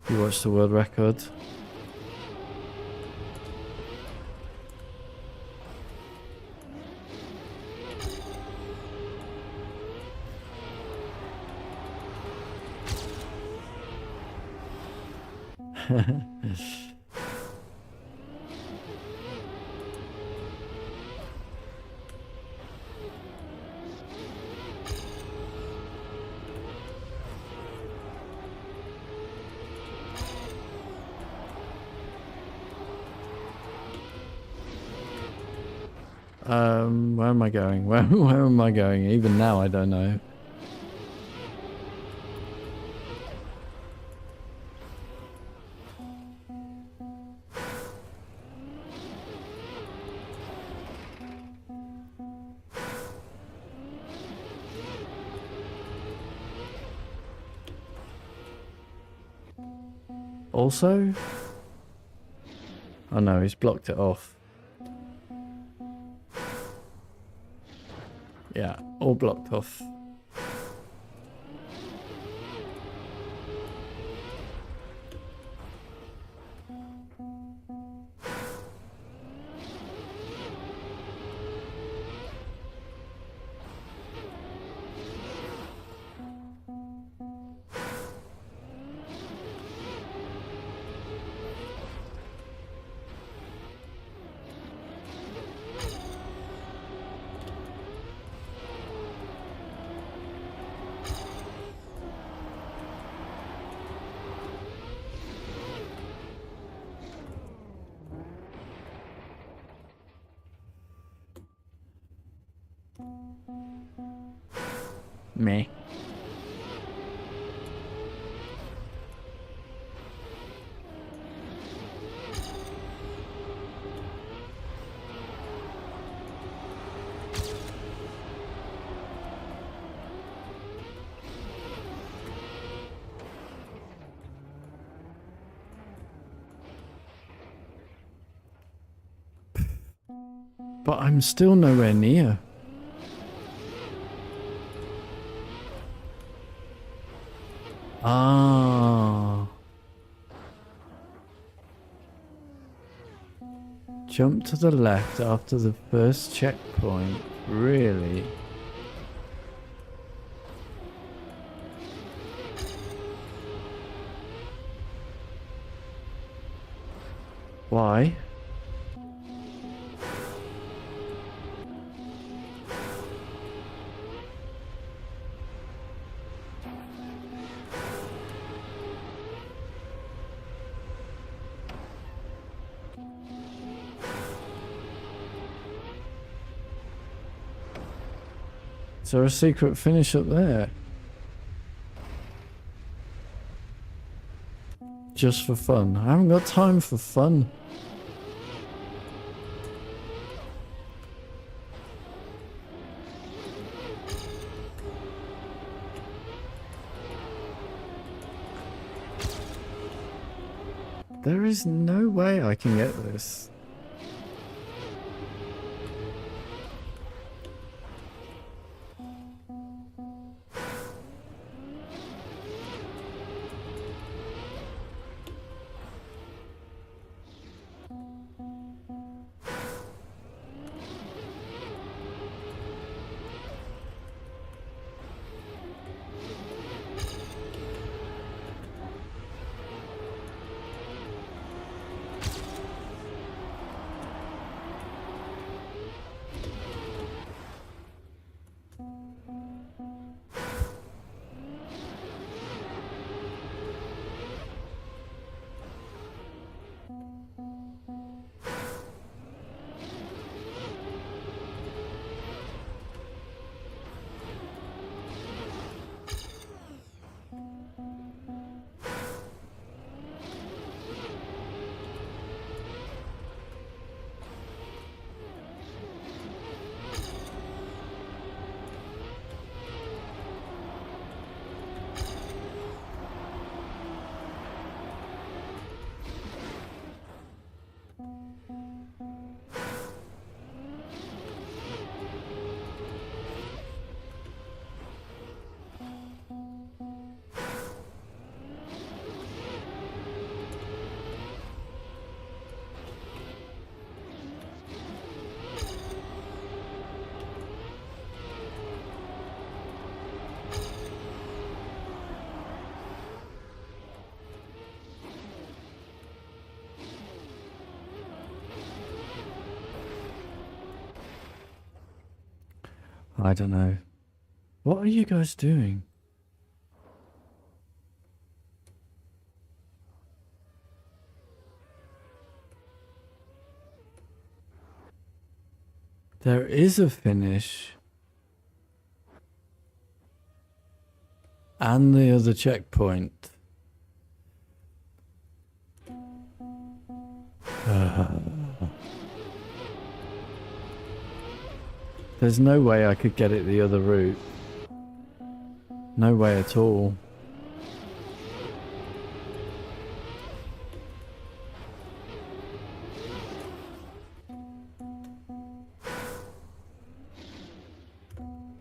You watch the world record. Where am I going? Where am I going? Even now, I don't know. Also? Oh no, he's blocked it off. Yeah, all blocked off. Meh. But I'm still nowhere near. Ah. Jump to the left after the first checkpoint. Really? Why? Is there a secret finish up there? Just for fun. I haven't got time for fun. There is no way I can get this. I don't know. What are you guys doing? There is a finish. And the other checkpoint. There's no way I could get it the other route. No way at all.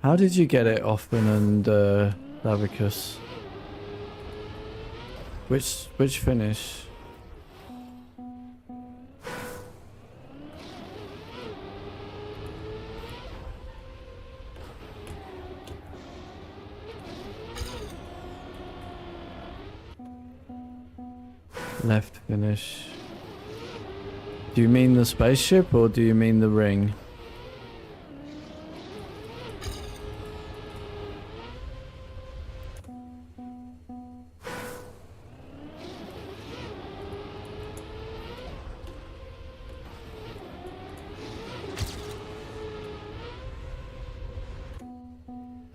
How did you get it, Hoffman and Lavicus? Which finish? Left finish. Do you mean the spaceship or do you mean the ring?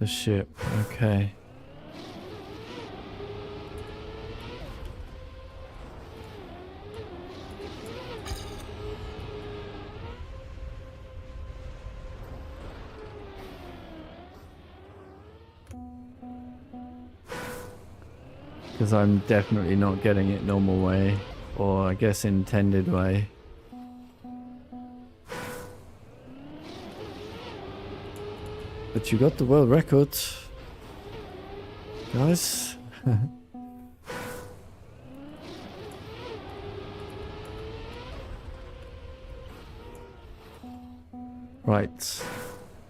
The ship, okay. Because I'm definitely not getting it normal way, or I guess intended way. But you got the world record, guys. Right.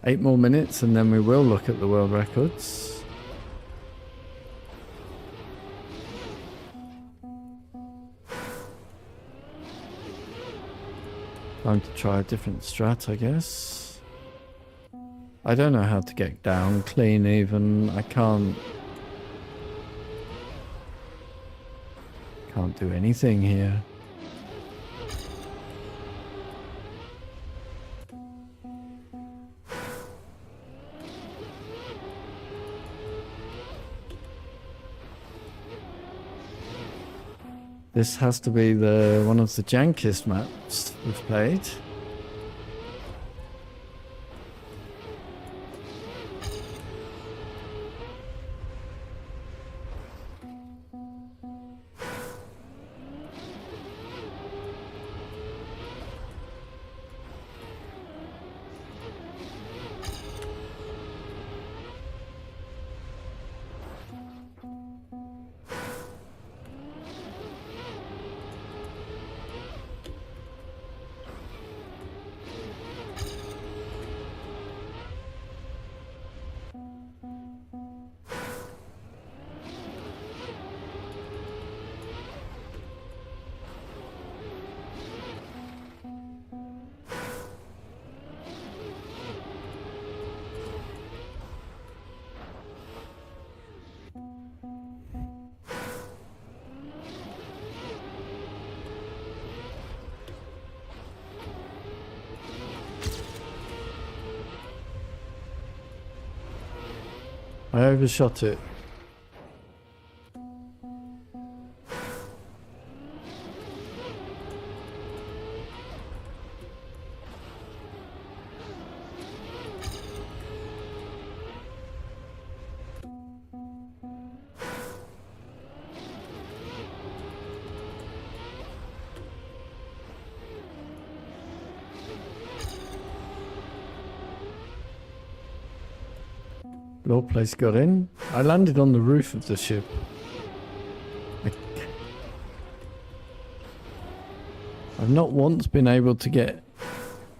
8 more minutes and then we will look at the world records. Time to try a different strat, I guess. I don't know how to get down clean even. I can't do anything here. This has to be one of the jankest maps we've played. I overshot it. Low place got in. I landed on the roof of the ship. I've not once been able to get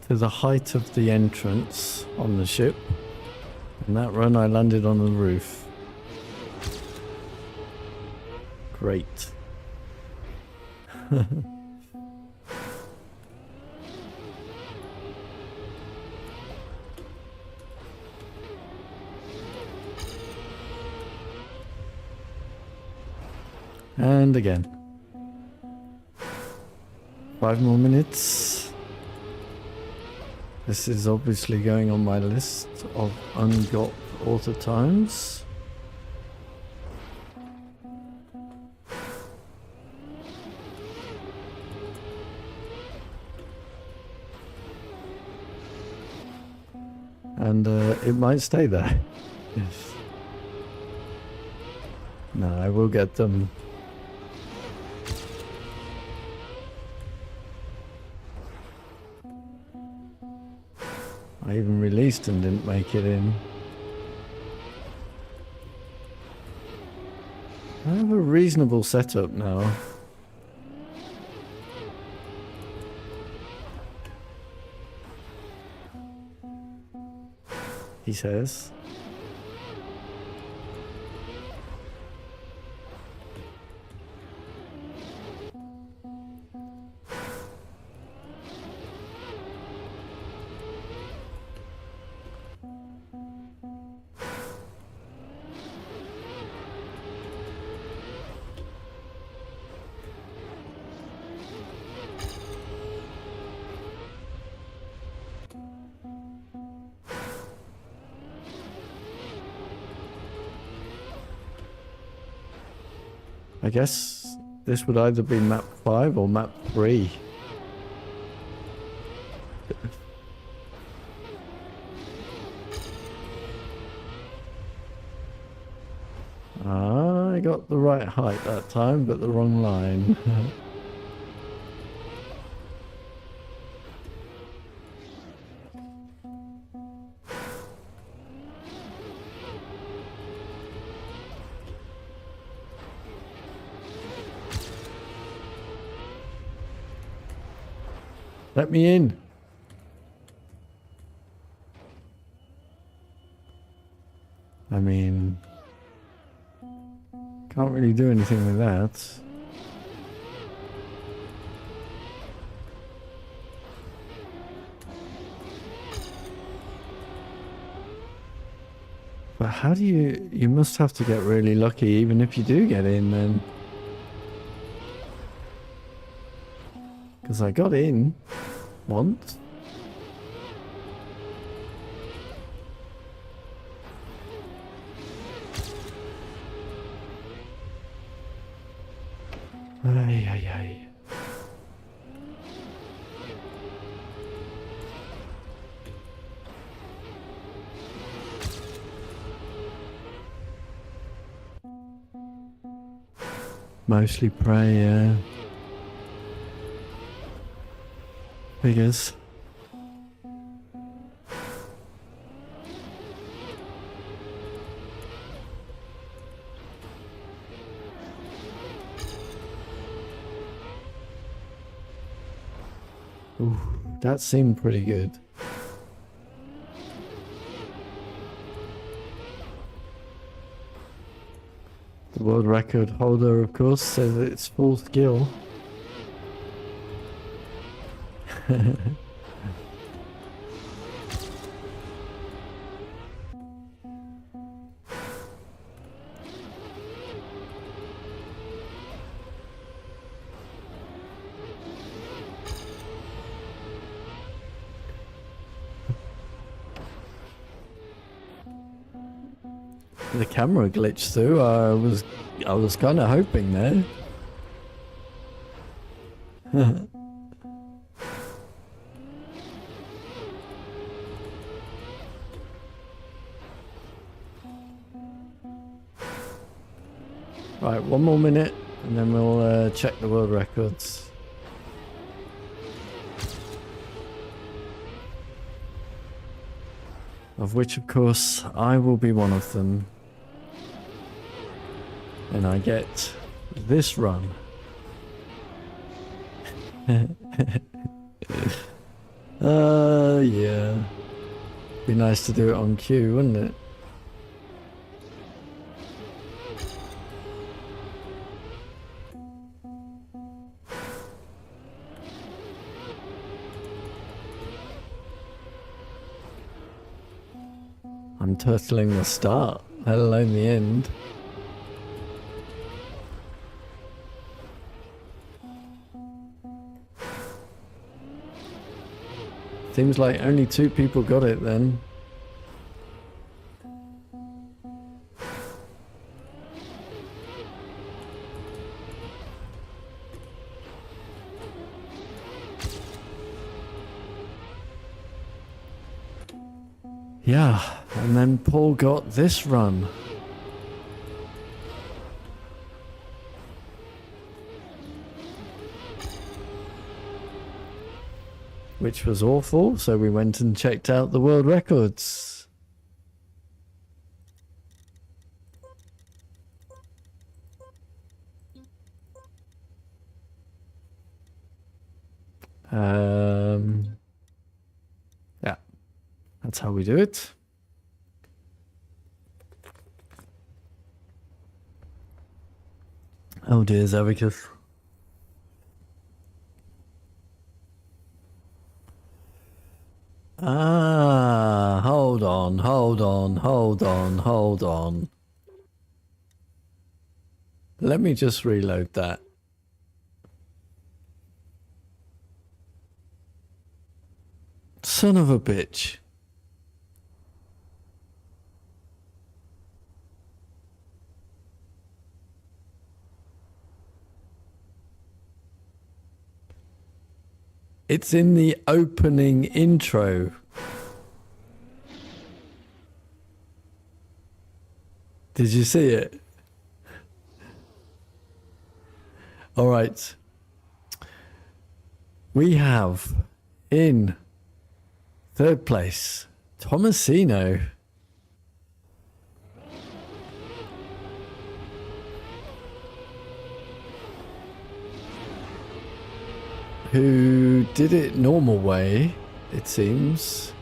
to the height of the entrance on the ship. In that run I landed on the roof. Great. And again. 5 more minutes. This is obviously going on my list of ungot auto times. And it might stay there. Yes. No, I will get them. I even released and didn't make it in. I have a reasonable setup now. He says. I guess this would either be map 5 or map 3. I got the right height that time, but the wrong line. Let me in. I mean, can't really do anything with that. But how do you must have to get really lucky even if you do get in then. Because I got in once. Ay, ay, ay. Mostly prey, yeah. Figures. Ooh, that seemed pretty good. The world record holder, of course, says it's full skill. The camera glitched through. I was kind of hoping there. Right, one more minute, and then we'll check the world records. Of which, of course, I will be one of them. And I get this run. Yeah. Be nice to do it on cue, wouldn't it? I'm turtling the start, let alone the end. Seems like only 2 people got it then. Yeah, and then Paul got this run. Which was awful, so we went and checked out the world records. Yeah, that's how we do it. Oh dear, Zavicus. Hold on. Let me just reload that. Son of a bitch. It's in the opening intro. Did you see it? All right. We have in 3rd place, Tomasino. who did it normal way, it seems.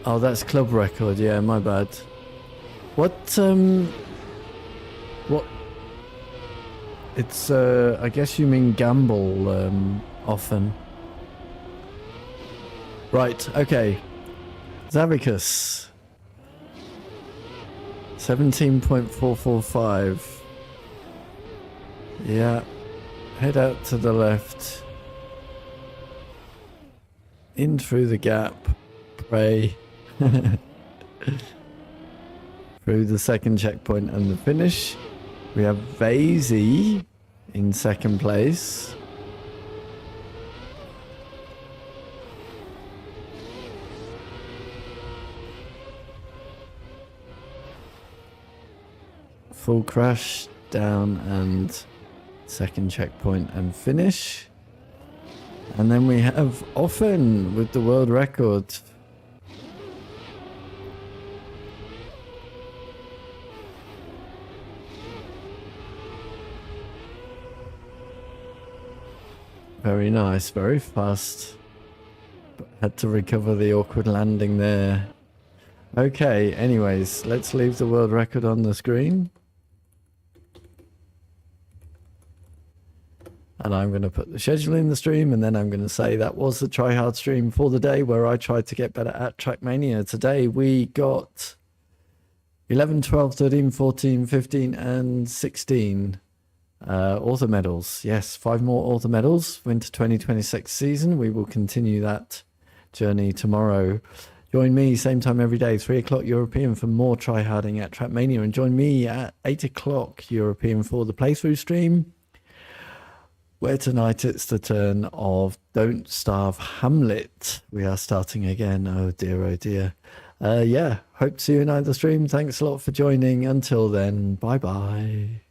Oh, that's club record. Yeah, my bad. What? It's I guess you mean gamble often. Right. Okay. Zavicus. 17.445. Yeah. Head out to the left. In through the gap. Pray. Through the second checkpoint and the finish. We have Vasey in second place. Full crash down and second checkpoint and finish. And then we have Offen with the world record. Very nice, very fast. But had to recover the awkward landing there. Okay, anyways, let's leave the world record on the screen. And I'm going to put the schedule in the stream, and then I'm going to say that was the Try Hard stream for the day where I tried to get better at Trackmania. Today we got 11, 12, 13, 14, 15, and 16 author medals. Yes, 5 more author medals. Winter 2026 season. We will continue that journey tomorrow. Join me same time every day, 3 o'clock European for more tryharding at Trackmania, and join me at 8 o'clock European for the playthrough stream, where tonight it's the turn of Don't Starve Hamlet. We are starting again. Oh dear, oh dear. Yeah, hope to see you in either stream. Thanks a lot for joining. Until then, bye bye.